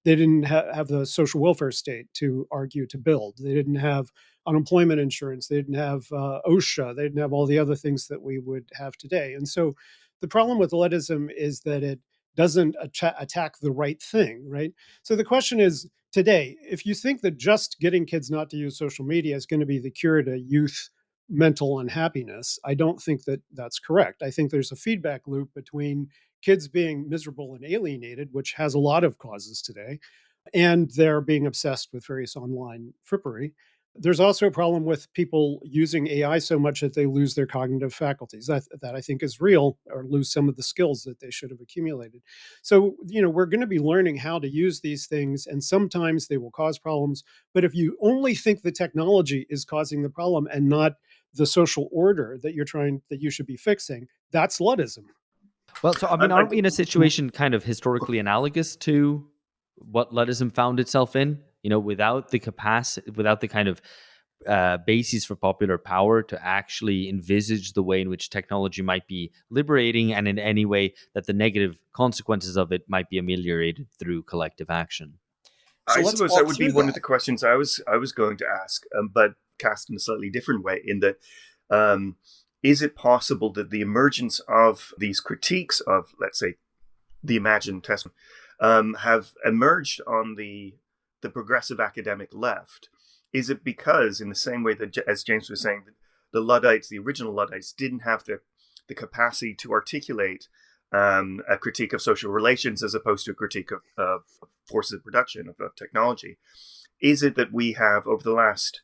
Speaker 2: They didn't have the social welfare state to argue to build. They didn't have unemployment insurance. They didn't have OSHA. They didn't have all the other things that we would have today. And so the problem with Luddism is that it doesn't attack the right thing, right? So the question is, today, if you think that just getting kids not to use social media is going to be the cure to youth mental unhappiness, I don't think that that's correct. I think there's a feedback loop between kids being miserable and alienated, which has a lot of causes today, and they're being obsessed with various online frippery. There's also a problem with people using AI so much that they lose their cognitive faculties. That I think is real, or lose some of the skills that they should have accumulated. So, we're going to be learning how to use these things, and sometimes they will cause problems. But if you only think the technology is causing the problem and not the social order that you should be fixing, that's Luddism.
Speaker 3: Well, so I mean, aren't we in a situation kind of historically analogous to what Luddism found itself in? Without the capacity, without the kind of basis for popular power to actually envisage the way in which technology might be liberating, and in any way that the negative consequences of it might be ameliorated through collective action.
Speaker 1: So
Speaker 5: I
Speaker 1: let's
Speaker 5: suppose
Speaker 1: walk
Speaker 5: that would be
Speaker 1: through
Speaker 5: one
Speaker 1: that.
Speaker 5: of the questions I was going to ask, but cast in a slightly different way. In that, is it possible that the emergence of these critiques of, let's say, the imagined test, have emerged on the progressive academic left? Is it because, in the same way that, as James was saying, the Luddites, the original Luddites, didn't have the capacity to articulate a critique of social relations as opposed to a critique of forces of production, of technology? Is it that we have, over the last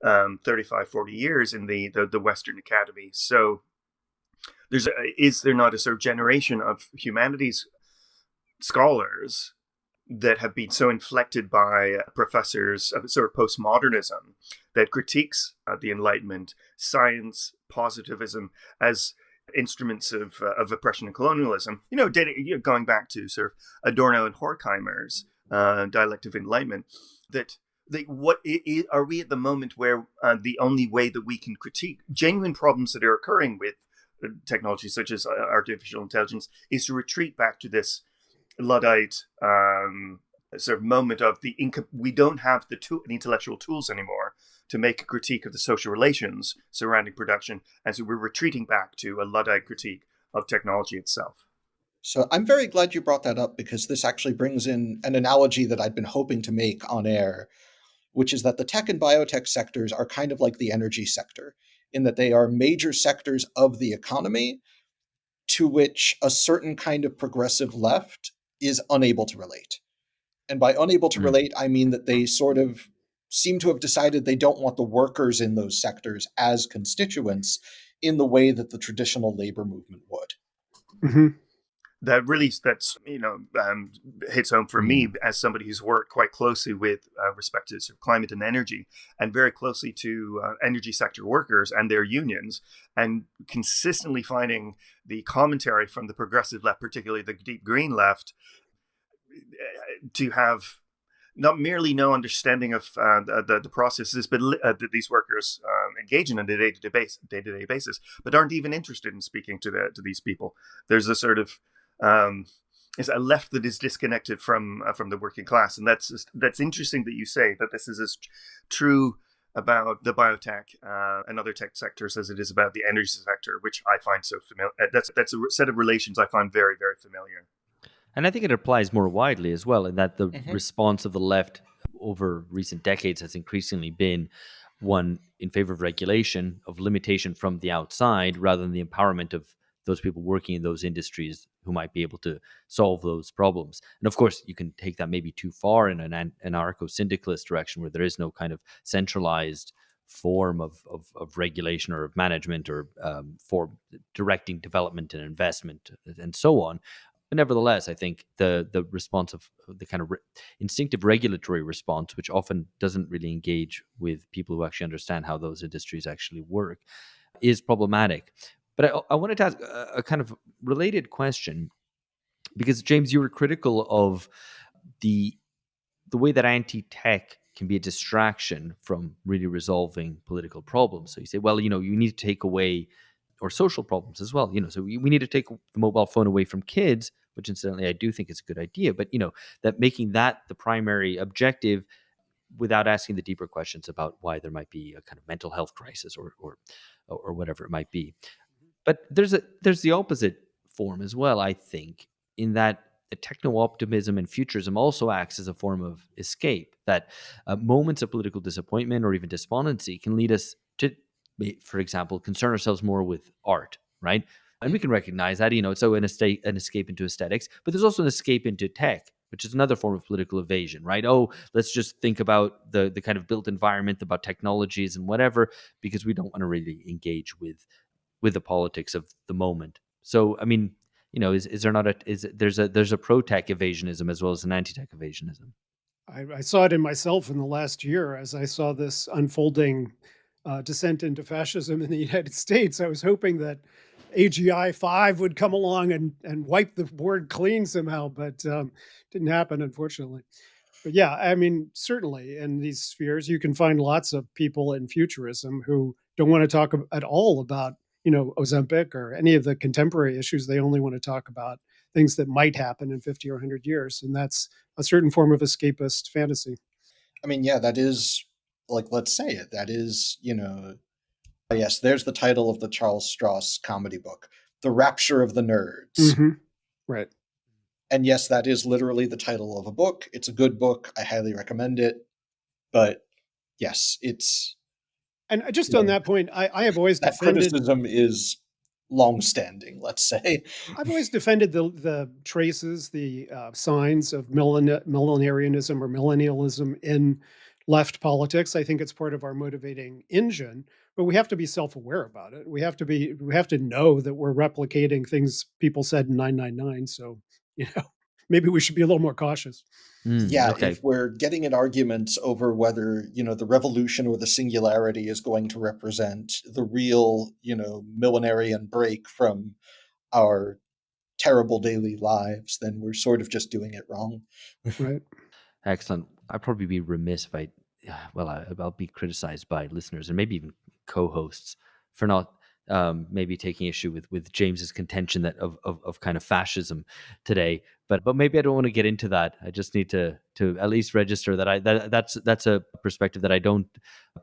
Speaker 5: 35, 40 years in the Western Academy, so is there not a sort of generation of humanities scholars that have been so inflected by professors of sort of postmodernism that critiques the Enlightenment, science, positivism as instruments of oppression and colonialism? Going back to sort of Adorno and Horkheimer's dialectic of enlightenment, are we at the moment where the only way that we can critique genuine problems that are occurring with technology, such as artificial intelligence, is to retreat back to this Luddite sort of moment of we don't have the intellectual tools anymore to make a critique of the social relations surrounding production, and so we're retreating back to a Luddite critique of technology itself?
Speaker 1: So I'm very glad you brought that up, because this actually brings in an analogy that I'd been hoping to make on air, which is that the tech and biotech sectors are kind of like the energy sector, in that they are major sectors of the economy to which a certain kind of progressive left is unable to relate. And by unable to relate, I mean that they sort of seem to have decided they don't want the workers in those sectors as constituents in the way that the traditional labor movement would.
Speaker 2: Mm-hmm.
Speaker 5: That's hits home for me as somebody who's worked quite closely with respect to sort of climate and energy, and very closely to energy sector workers and their unions, and consistently finding the commentary from the progressive left, particularly the deep green left, to have not merely no understanding of the processes but that these workers engage in on a day-to-day basis, but aren't even interested in speaking to these people. There's a sort of is a left that is disconnected from the working class, and that's interesting that you say that this is as true about the biotech and other tech sectors as it is about the energy sector, which I find so familiar. That's a set of relations I find very, very familiar.
Speaker 3: And I think it applies more widely as well, in that the
Speaker 1: Mhm.
Speaker 3: response of the left over recent decades has increasingly been one in favor of regulation, of limitation from the outside, rather than the empowerment of those people working in those industries who might be able to solve those problems. And of course, you can take that maybe too far in an anarcho-syndicalist direction, where there is no kind of centralized form of regulation or of management or for directing development and investment and so on. But nevertheless, I think the response of the kind of instinctive regulatory response, which often doesn't really engage with people who actually understand how those industries actually work, is problematic. But I wanted to ask a kind of related question, because James, you were critical of the way that anti-tech can be a distraction from really resolving political problems. So you say, well, you need to take away, or social problems as well. So we need to take the mobile phone away from kids, which incidentally I do think is a good idea. But that making that the primary objective, without asking the deeper questions about why there might be a kind of mental health crisis or whatever it might be. But there's the opposite form as well, I think, in that techno-optimism and futurism also acts as a form of escape, that moments of political disappointment or even despondency can lead us to, for example, concern ourselves more with art, right? And we can recognize that, so an escape into aesthetics, but there's also an escape into tech, which is another form of political evasion, right? Oh, let's just think about the kind of built environment, about technologies and whatever, because we don't want to really engage with the politics of the moment. So, I mean, is there not there's a pro-tech evasionism as well as an anti-tech evasionism?
Speaker 2: I saw it in myself in the last year as I saw this unfolding descent into fascism in the United States. I was hoping that AGI 5 would come along and wipe the board clean somehow, but didn't happen, unfortunately. But yeah, I mean, certainly in these spheres, you can find lots of people in futurism who don't want to talk at all about, Ozempic or any of the contemporary issues. They only want to talk about things that might happen in 50 or 100 years. And that's a certain form of escapist fantasy.
Speaker 1: I mean, yeah, that is, like, let's say it. That is, yes, there's the title of the Charles Stross comedy book, The Rapture of the Nerds.
Speaker 2: Mm-hmm. Right.
Speaker 1: And yes, that is literally the title of a book. It's a good book. I highly recommend it. But yes, it's...
Speaker 2: And just on that point, I have always
Speaker 1: that
Speaker 2: defended...
Speaker 1: criticism is long-standing, let's say.
Speaker 2: I've always defended the traces, the signs of millenarianism or millennialism in left politics. I think it's part of our motivating engine, but we have to be self-aware about it. We have to know that we're replicating things people said in 999. So, maybe we should be a little more causous.
Speaker 1: Yeah,
Speaker 3: okay.
Speaker 1: If we're getting in arguments over whether, the revolution or the singularity is going to represent the real, millenarian break from our terrible daily lives, then we're sort of just doing it wrong.
Speaker 2: Right.
Speaker 3: Excellent. I'd probably be remiss if I'll be criticized by listeners and maybe even co-hosts for not maybe taking issue with James's contention that of kind of fascism today, but maybe I don't want to get into that. I just need to at least register that that's a perspective that I don't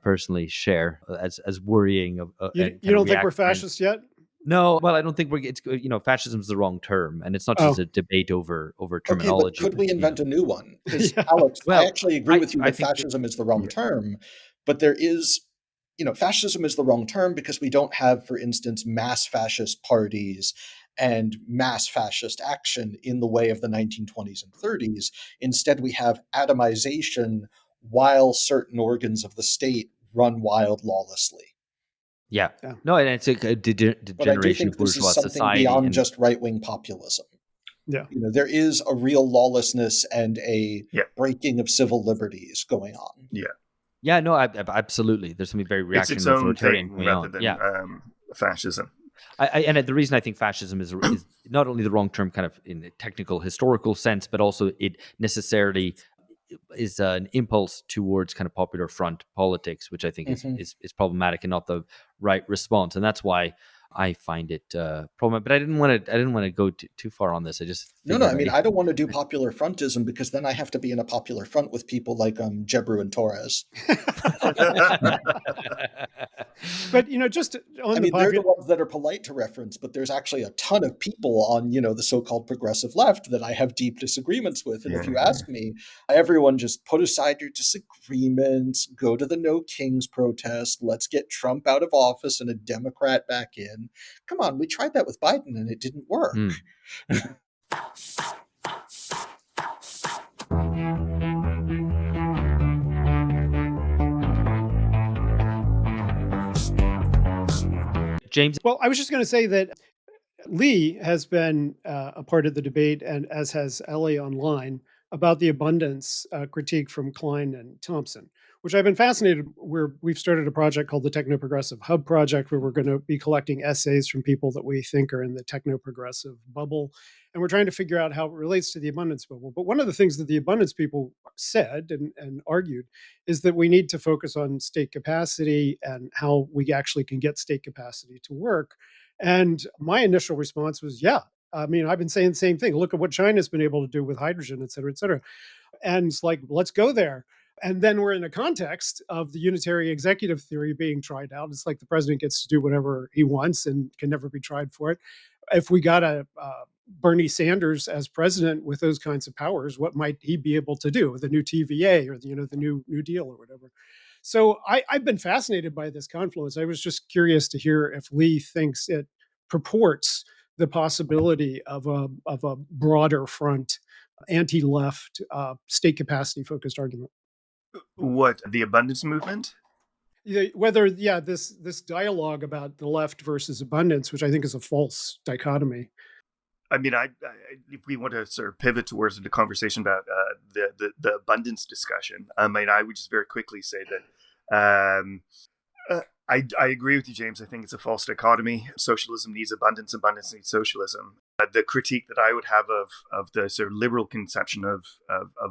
Speaker 3: personally share as worrying of.
Speaker 2: You don't think we're fascist yet?
Speaker 3: No, well, I don't think it's fascism is the wrong term, and it's not just a debate over terminology.
Speaker 1: Okay, but could we invent a new one? Because Alex, I actually agree with you that fascism is the wrong term, but there is. Fascism is the wrong term because we don't have, for instance, mass fascist parties and mass fascist action in the way of the 1920s and 30s. Instead, we have atomization while certain organs of the state run wild lawlessly.
Speaker 3: Yeah. No, and it's a degeneration of bourgeois
Speaker 1: this is something
Speaker 3: society
Speaker 1: beyond just right-wing populism.
Speaker 2: Yeah.
Speaker 1: There is a real lawlessness and a breaking of civil liberties going on.
Speaker 5: Yeah.
Speaker 3: Yeah, no, absolutely. There's something very reactionary,
Speaker 5: it's its own
Speaker 3: authoritarian
Speaker 5: thing
Speaker 3: going
Speaker 5: rather
Speaker 3: on.
Speaker 5: than fascism.
Speaker 3: And the reason I think fascism is not only the wrong term kind of in a technical historical sense, but also it necessarily is an impulse towards kind of popular front politics, which I think is problematic and not the right response. And that's why I find it problematic. But I didn't want to go too far on this. I just
Speaker 1: no. I mean, I don't want to do popular frontism because then I have to be in a popular front with people like Jebru and Torres.
Speaker 2: But just on
Speaker 1: they're the ones that are polite to reference, but there's actually a ton of people on the so-called progressive left that I have deep disagreements with. And if you ask me, everyone just put aside your disagreements, go to the No Kings protest, let's get Trump out of office and a Democrat back in. Come on, we tried that with Biden and it didn't work.
Speaker 3: James?
Speaker 2: Well, I was just going to say that Leigh has been a part of the debate, and as has Ellie online, about the abundance critique from Klein and Thompson, which I've been fascinated. We've started a project called the Techno-Progressive Hub Project, where we're going to be collecting essays from people that we think are in the techno-progressive bubble. And we're trying to figure out how it relates to the abundance bubble. But one of the things that the abundance people said and argued is that we need to focus on state capacity and how we actually can get state capacity to work. And my initial response was, yeah. I mean, I've been saying the same thing. Look at what China's been able to do with hydrogen, et cetera, et cetera. And it's like, let's go there. And then we're in a context of the unitary executive theory being tried out. It's like the president gets to do whatever he wants and can never be tried for it. If we got a Bernie Sanders as president with those kinds of powers, what might he be able to do with the new TVA or the New Deal or whatever? So I've been fascinated by this confluence. I was just curious to hear if Leigh thinks it purports the possibility of a broader front, anti-left, state capacity focused argument.
Speaker 5: What, the abundance movement?
Speaker 2: Whether this dialogue about the left versus abundance, which I think is a false dichotomy.
Speaker 5: I mean, if we want to sort of pivot towards the conversation about the abundance discussion, I mean, I would just very quickly say that I agree with you, James. I think it's a false dichotomy. Socialism needs abundance, abundance needs socialism. The critique that I would have of the sort of liberal conception of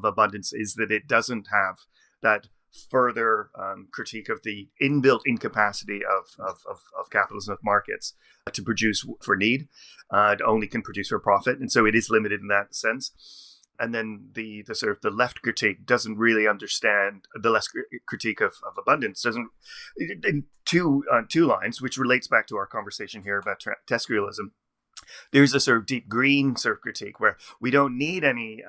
Speaker 5: abundance is that it doesn't have that further critique of the inbuilt incapacity of capitalism, of markets, to produce for need. It only can produce for profit, and so it is limited in that sense. And then the sort of the left critique doesn't really understand the left critique of abundance. Doesn't in two lines, which relates back to our conversation here about TESCREALism. There's a sort of deep green sort of critique where we don't need any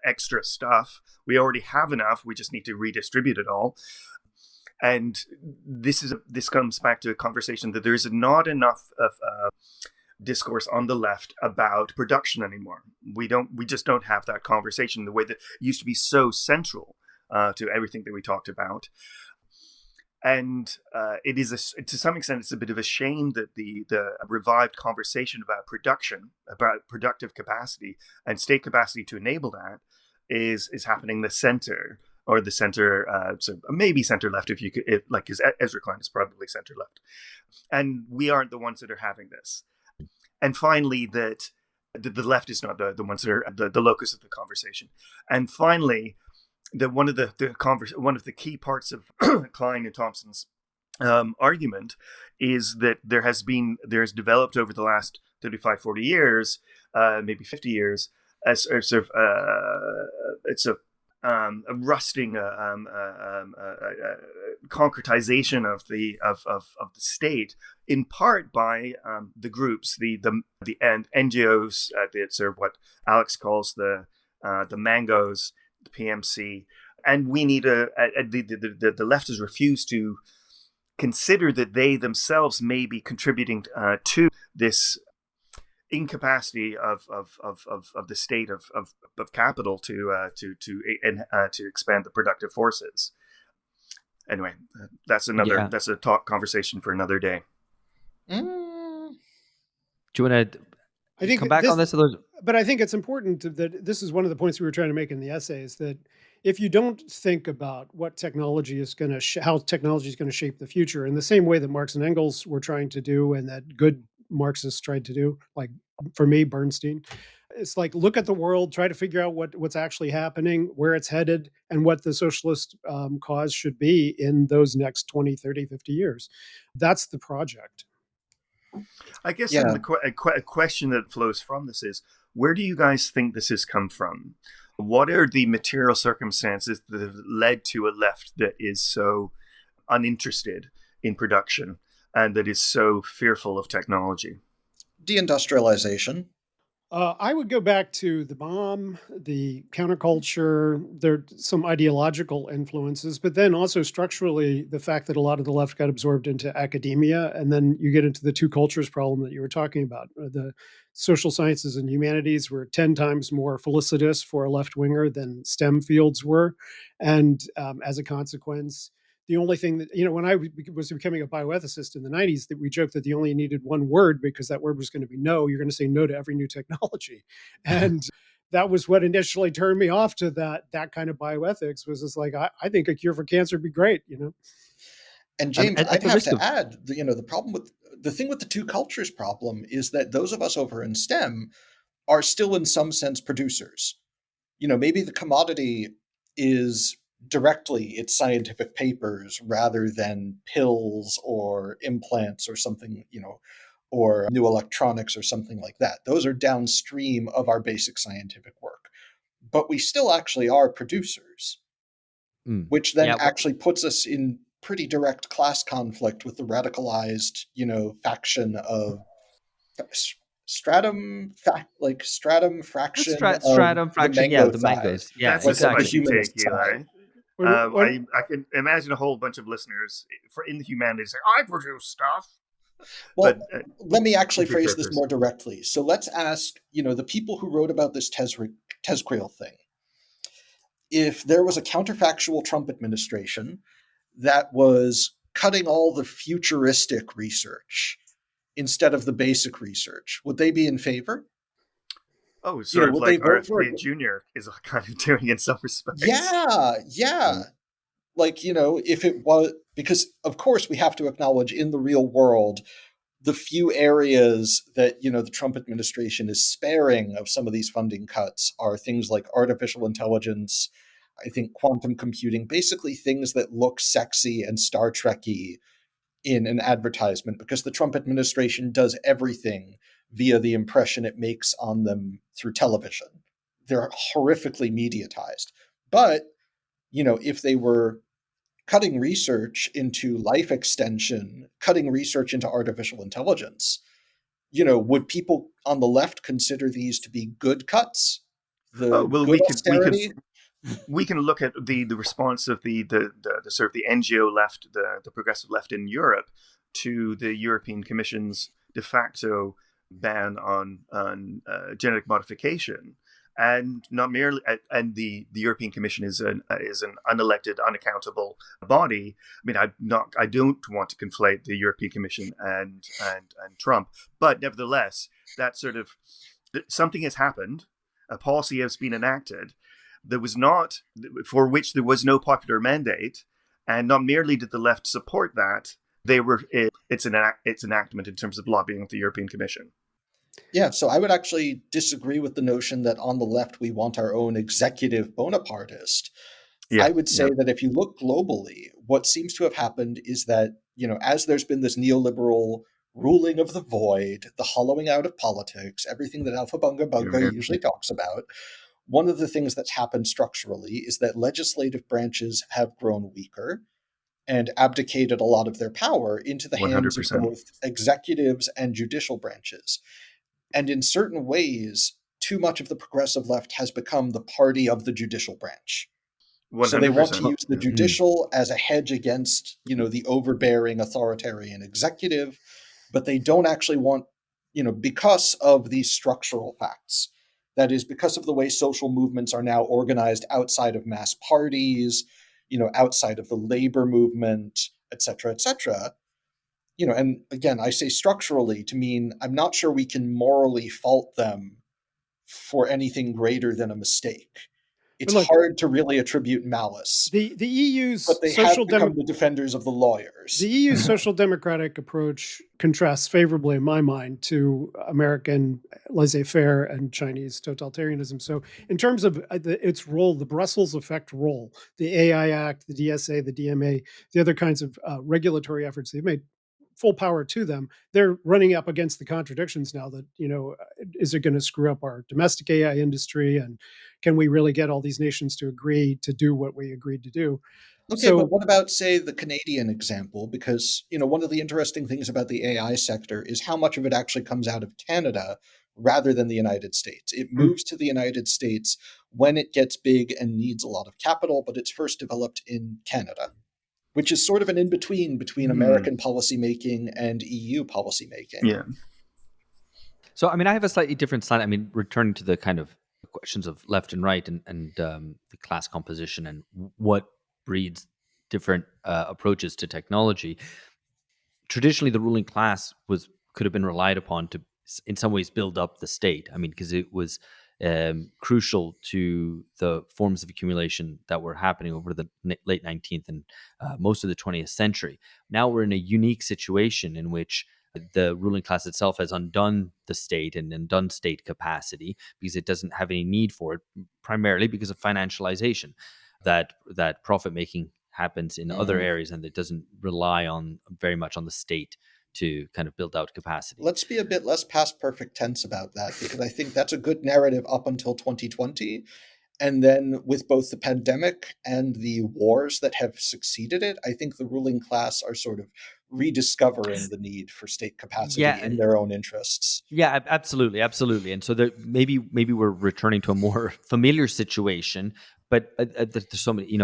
Speaker 5: extra stuff. We already have enough. We just need to redistribute it all. And this comes back to a conversation that there is not enough of discourse on the left about production anymore. We just don't have that conversation the way that used to be so central to everything that we talked about. And it is, to some extent, it's a bit of a shame that the revived conversation about production, about productive capacity and state capacity to enable that is happening in the center, or the center, so maybe center left, because Ezra Klein is probably center left. And we aren't the ones that are having this. And finally, that the left is not the ones that are the locus of the conversation. And finally, that one of the key parts of Klein and Thompson's argument is that there has developed over the last 35, 40 years, maybe 50 years, as sort of it's a rusting concretization of the state, in part by the groups, the NGOs, sort of what Alex calls the mangoes, the PMC, and we need the left has refused to consider that they themselves may be contributing to this incapacity of the state of capital to expand the productive forces. Anyway, that's a conversation for another day.
Speaker 3: Do you want to come back on this?
Speaker 2: But I think it's important that this is one of the points we were trying to make in the essay, is that if you don't think about what technology is going to, how technology is going to shape the future in the same way that Marx and Engels were trying to do, and that good Marxists tried to do, like for me, Bernstein, it's like, look at the world, try to figure out what's actually happening, where it's headed, and what the socialist cause should be in those next 20, 30, 50 years. That's the project.
Speaker 5: I guess a question that flows from this is, where do you guys think this has come from? What are the material circumstances that have led to a left that is so uninterested in production and that is so fearful of technology?
Speaker 1: Deindustrialization.
Speaker 2: I would go back to the bomb, the counterculture. There are some ideological influences, but then also structurally, the fact that a lot of the left got absorbed into academia. And then you get into the two cultures problem that you were talking about. The social sciences and humanities were 10 times more felicitous for a left-winger than STEM fields were. And as a consequence, the only thing that, when I was becoming a bioethicist in the 90s, that we joked that you only needed one word because that word was going to be no. You're going to say no to every new technology. And that was what initially turned me off to that kind of bioethics, was just like, I think a cure for cancer would be great,
Speaker 1: And James,
Speaker 3: at
Speaker 1: I'd
Speaker 3: the
Speaker 1: have
Speaker 3: risk
Speaker 1: to
Speaker 3: of
Speaker 1: add, the problem with the thing with the two cultures problem is that those of us over in STEM are still in some sense producers. Maybe the commodity is directly its scientific papers rather than pills or implants or something, or new electronics or something like that. Those are downstream of our basic scientific work. But we still actually are producers, which then
Speaker 3: yeah,
Speaker 1: actually puts us in pretty direct class conflict with the radicalized, faction of stratum fraction of
Speaker 3: stratum
Speaker 1: the
Speaker 3: fraction. Yeah,
Speaker 1: mango
Speaker 3: the
Speaker 1: side,
Speaker 3: mangoes. Yeah,
Speaker 5: That's a
Speaker 1: like of the
Speaker 3: exactly.
Speaker 5: spicy take,
Speaker 1: humanist side.
Speaker 5: Eli.
Speaker 2: What-
Speaker 5: I can imagine a whole bunch of listeners in the humanities saying, "I produce stuff."
Speaker 1: Well,
Speaker 5: But
Speaker 1: let me actually
Speaker 5: keep your
Speaker 1: phrase this
Speaker 5: characters.
Speaker 1: more directly. So let's ask, the people who wrote about this TESCREAL thing, if there was a counterfactual Trump administration that was cutting all the futuristic research instead of the basic research, would they be in favor?
Speaker 5: Oh, sort of
Speaker 1: Would they
Speaker 5: like
Speaker 1: vote for
Speaker 5: RFK
Speaker 1: it?
Speaker 5: Jr. is kind of doing in some respects.
Speaker 1: Yeah. Like, if it was, because of course we have to acknowledge in the real world, the few areas that, the Trump administration is sparing of some of these funding cuts are things like artificial intelligence, I think quantum computing, basically things that look sexy and Star Trek-y in an advertisement, because the Trump administration does everything via the impression it makes on them through television. They're horrifically mediatized. But, if they were cutting research into life extension, cutting research into artificial intelligence, would people on the left consider these to be good cuts?
Speaker 5: Oh
Speaker 1: The
Speaker 5: well,
Speaker 1: good austerity?
Speaker 5: we can look at the response of the sort of the NGO left, the progressive left in Europe, to the European Commission's de facto ban on genetic modification, and not merely, and the European Commission is an unelected, unaccountable body. I mean, I don't want to conflate the European Commission and Trump, but nevertheless, that sort of something has happened, a policy has been enacted that was not, for which there was no popular mandate, and not merely did the left support that, it's enactment in terms of lobbying with the European Commission.
Speaker 1: Yeah, so I would actually disagree with the notion that on the left we want our own executive Bonapartist.
Speaker 5: Yeah,
Speaker 1: I would say that if you look globally, what seems to have happened is that, as there's been this neoliberal ruling of the void, the hollowing out of politics, everything that Alpha Bunga Bunga usually talks about, one of the things that's happened structurally is that legislative branches have grown weaker and abdicated a lot of their power into the hands of
Speaker 5: 100%.
Speaker 1: both executives and judicial branches. And in certain ways, too much of the progressive left has become the party of the judicial branch.
Speaker 5: 100%.
Speaker 1: So they want to use the judicial as a hedge against, the overbearing authoritarian executive, but they don't actually want, because of these structural facts. That is, because of the way social movements are now organized outside of mass parties, outside of the labor movement, et cetera, et cetera. And again, I say structurally to mean I'm not sure we can morally fault them for anything greater than a mistake. It's
Speaker 2: But look,
Speaker 1: hard to really attribute malice,
Speaker 2: the EU's
Speaker 1: but they have become the defenders of the lawyers.
Speaker 2: The EU's social democratic approach contrasts favorably, in my mind, to American laissez-faire and Chinese totalitarianism. So, in terms of its role, the Brussels effect role, the AI Act, the DSA, the DMA, the other kinds of regulatory efforts they've made, full power to them. They're running up against the contradictions now that, is it going to screw up our domestic AI industry? And can we really get all these nations to agree to do what we agreed to do?
Speaker 1: Okay, but what about, say, the Canadian example? Because, one of the interesting things about the AI sector is how much of it actually comes out of Canada rather than the United States. It moves to the United States when it gets big and needs a lot of capital, but it's first developed in Canada, which is sort of an in-between between American policymaking and EU policymaking.
Speaker 5: Yeah.
Speaker 3: So, I mean, I have a slightly different slant. I mean, returning to the kind of questions of left and right and the class composition and what breeds different approaches to technology. Traditionally, the ruling class could have been relied upon to, in some ways, build up the state. I mean, because it was crucial to the forms of accumulation that were happening over the late 19th and most of the 20th century. Now we're in a unique situation in which the ruling class itself has undone the state and undone state capacity because it doesn't have any need for it, primarily because of financialization. That profit making happens in other areas, and it doesn't rely on very much on the state to kind of build out capacity.
Speaker 1: Let's be a bit less past perfect tense about that, because I think that's a good narrative up until 2020. And then with both the pandemic and the wars that have succeeded it, I think the ruling class are sort of rediscovering the need for state capacity
Speaker 3: Yeah,
Speaker 1: in their own interests.
Speaker 3: Yeah, absolutely, absolutely. And so maybe we're returning to a more familiar situation, but there's so many,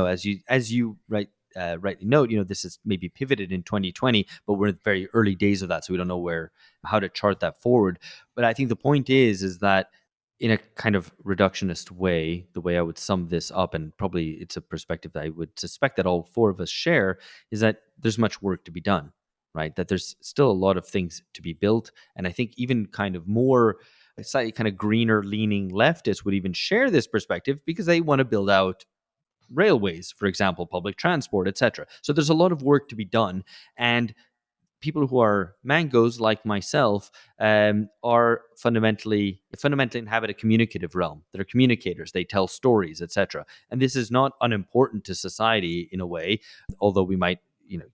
Speaker 3: as you rightly note, this is maybe pivoted in 2020, but we're in the very early days of that, so we don't know how to chart that forward. But I think the point is that in a kind of reductionist way, the way I would sum this up, and probably it's a perspective that I would suspect that all four of us share, is that there's much work to be done, right? That there's still a lot of things to be built. And I think even kind of more slightly kind of greener leaning leftists would even share this perspective because they want to build out railways, for example, public transport, etc. So there's a lot of work to be done. And people who are mangoes like myself are fundamentally inhabit a communicative realm. They're communicators. They tell stories, etc. And this is not unimportant to society in a way, although we might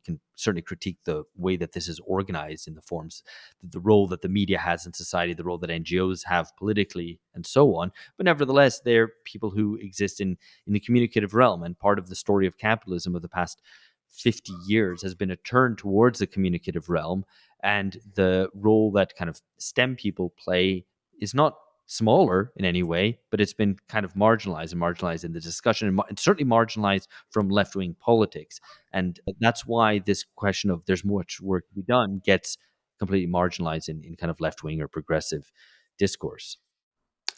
Speaker 3: can certainly critique the way that this is organized in the forms, the role that the media has in society, the role that NGOs have politically, and so on. But nevertheless, they're people who exist in the communicative realm, and part of the story of capitalism of the past 50 years has been a turn towards the communicative realm, and the role that kind of STEM people play is not smaller in any way, but it's been kind of marginalized in the discussion, and certainly marginalized from left-wing politics. And that's why this question of there's much work to be done gets completely marginalized in kind of left-wing or progressive discourse.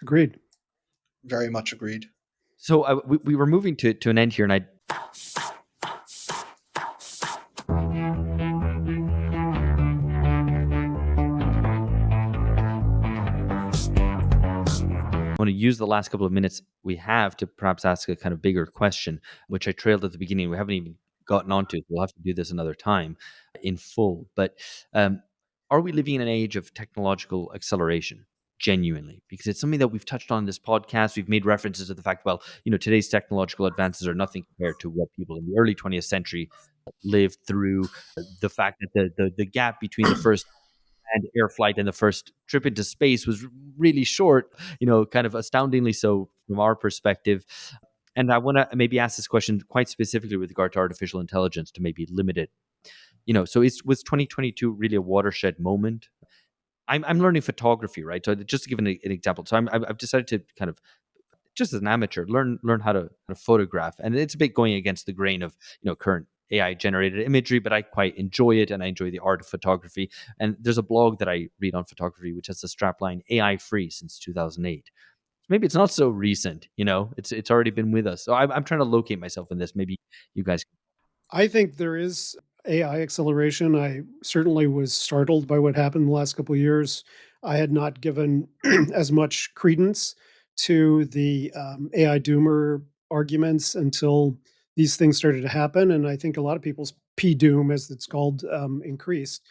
Speaker 2: Agreed.
Speaker 1: Very much agreed.
Speaker 3: So we were moving to an end here, and I want to use the last couple of minutes we have to perhaps ask a kind of bigger question, which I trailed at the beginning. We haven't even gotten onto it. We'll have to do this another time in full. But are we living in an age of technological acceleration? Genuinely, because it's something that we've touched on in this podcast. We've made references to the fact, well, today's technological advances are nothing compared to what people in the early 20th century lived through. The fact that the gap between the first and air flight and the first trip into space was really short, kind of astoundingly so from our perspective. And I want to maybe ask this question quite specifically with regard to artificial intelligence to maybe limit it. So was 2022 really a watershed moment? I'm learning photography, right? So just to give an example, so I've decided to kind of, just as an amateur, learn how to photograph, and it's a bit going against the grain of current AI generated imagery, but I quite enjoy it, and I enjoy the art of photography. And there's a blog that I read on photography which has the strapline AI free since 2008. Maybe it's not so recent, it's already been with us. So I'm trying to locate myself in this. Maybe you guys.
Speaker 2: I think there is AI acceleration. I certainly was startled by what happened in the last couple of years. I had not given as much credence to the AI doomer arguments until these things started to happen. And I think a lot of people's P doom, as it's called, increased.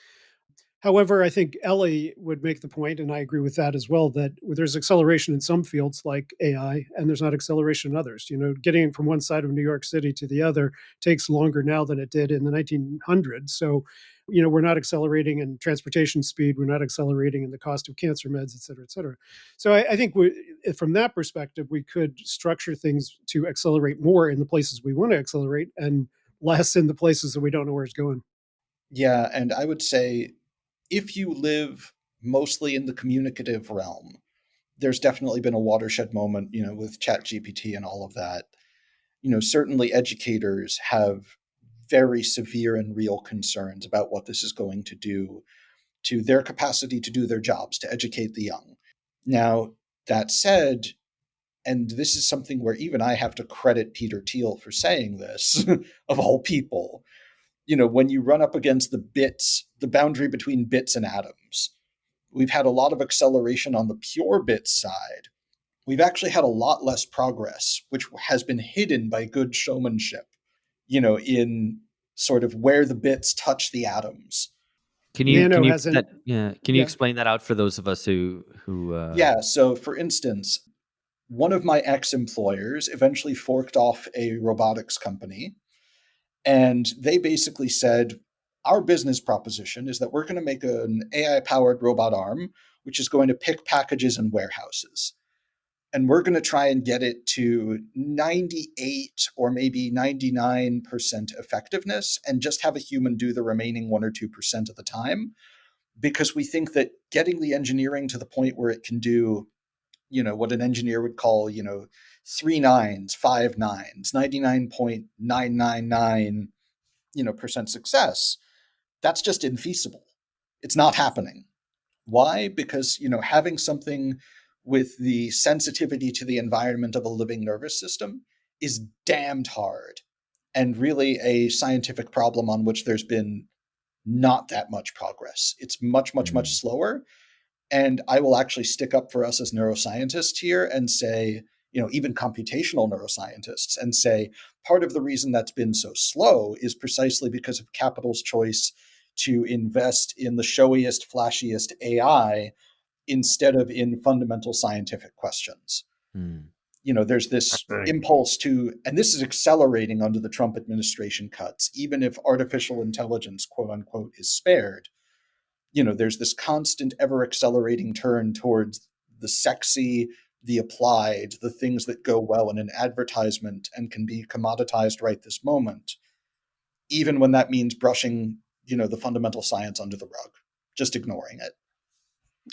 Speaker 2: However, I think Ellie would make the point, and I agree with that as well, that there's acceleration in some fields like AI, and there's not acceleration in others. Getting from one side of New York City to the other takes longer now than it did in the 1900s. So, we're not accelerating in transportation speed, we're not accelerating in the cost of cancer meds, et cetera, et cetera. So I think from that perspective, we could structure things to accelerate more in the places we want to accelerate and less in the places that we don't know where it's going.
Speaker 1: Yeah, and I would say if you live mostly in the communicative realm, there's definitely been a watershed moment, with ChatGPT and all of that. Certainly educators have very severe and real concerns about what this is going to do to their capacity to do their jobs, to educate the young. Now, that said, and this is something where even I have to credit Peter Thiel for saying this, of all people. When you run up against the boundary between bits and atoms, we've had a lot of acceleration on the pure bits side. We've actually had a lot less progress, which has been hidden by good showmanship, in sort of where the bits touch the atoms.
Speaker 3: Can you
Speaker 2: Yeah.
Speaker 3: explain that out for those of us who
Speaker 1: Yeah. So for instance, one of my ex-employers eventually forked off a robotics company, and they basically said, our business proposition is that we're going to make an AI-powered robot arm, which is going to pick packages in warehouses. And we're going to try and get it to 98 or maybe 99% effectiveness and just have a human do the remaining 1 or 2% of the time. Because we think that getting the engineering to the point where it can do, what an engineer would call, 3 nines, 5 nines, 99.999, percent success, that's just infeasible. It's not happening. Why? Because, having something with the sensitivity to the environment of a living nervous system is damned hard, and really a scientific problem on which there's been not that much progress. It's much, much, much slower. And I will actually stick up for us as neuroscientists here and say, even computational neuroscientists, and say part of the reason that's been so slow is precisely because of capital's choice to invest in the showiest, flashiest AI instead of in fundamental scientific questions. There's this impulse to, and this is accelerating under the Trump administration cuts, even if artificial intelligence, quote unquote, is spared. There's this constant, ever accelerating turn towards the sexy, the applied, the things that go well in an advertisement and can be commoditized right this moment, even when that means brushing, the fundamental science under the rug, just ignoring it.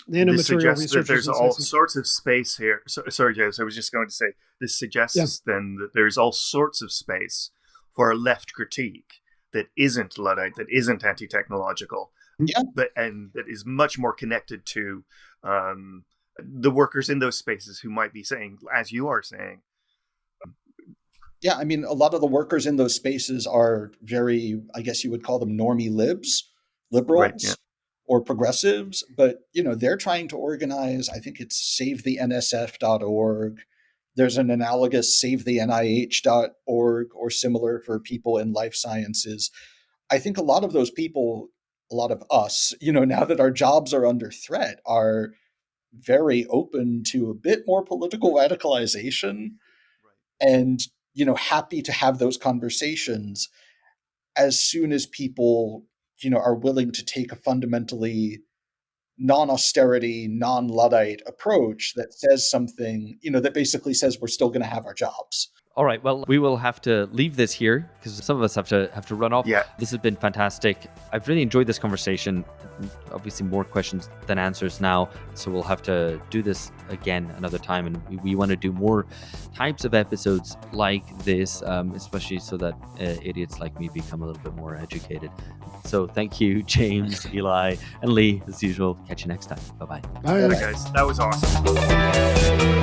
Speaker 5: This suggests that there's all sorts of space here. Sorry, James, I was just going to say, this suggests then that there's all sorts of space for a left critique that isn't Luddite, that isn't anti-technological, and that is much more connected to the workers in those spaces who might be saying, as you are saying.
Speaker 1: Yeah, I mean, a lot of the workers in those spaces are very, I guess you would call them normie liberals. Right, yeah. Or progressives, but they're trying to organize. I think it's SaveTheNSF.org. There's an analogous SaveTheNIH.org or similar for people in life sciences. I think a lot of those people, a lot of us, now that our jobs are under threat, are very open to a bit more political radicalization, and happy to have those conversations as soon as people are willing to take a fundamentally non-austerity, non-Luddite approach that says something, that basically says we're still going to have our jobs.
Speaker 3: All right. Well, we will have to leave this here because some of us have to run off.
Speaker 5: Yeah.
Speaker 3: This has been fantastic. I've really enjoyed this conversation. Obviously, more questions than answers now. So we'll have to do this again another time. And we want to do more types of episodes like this, especially so that idiots like me become a little bit more educated. So thank you, James, Eli, and Leigh, as usual. Catch you next time. Bye-bye.
Speaker 2: Bye,
Speaker 5: guys. That was awesome.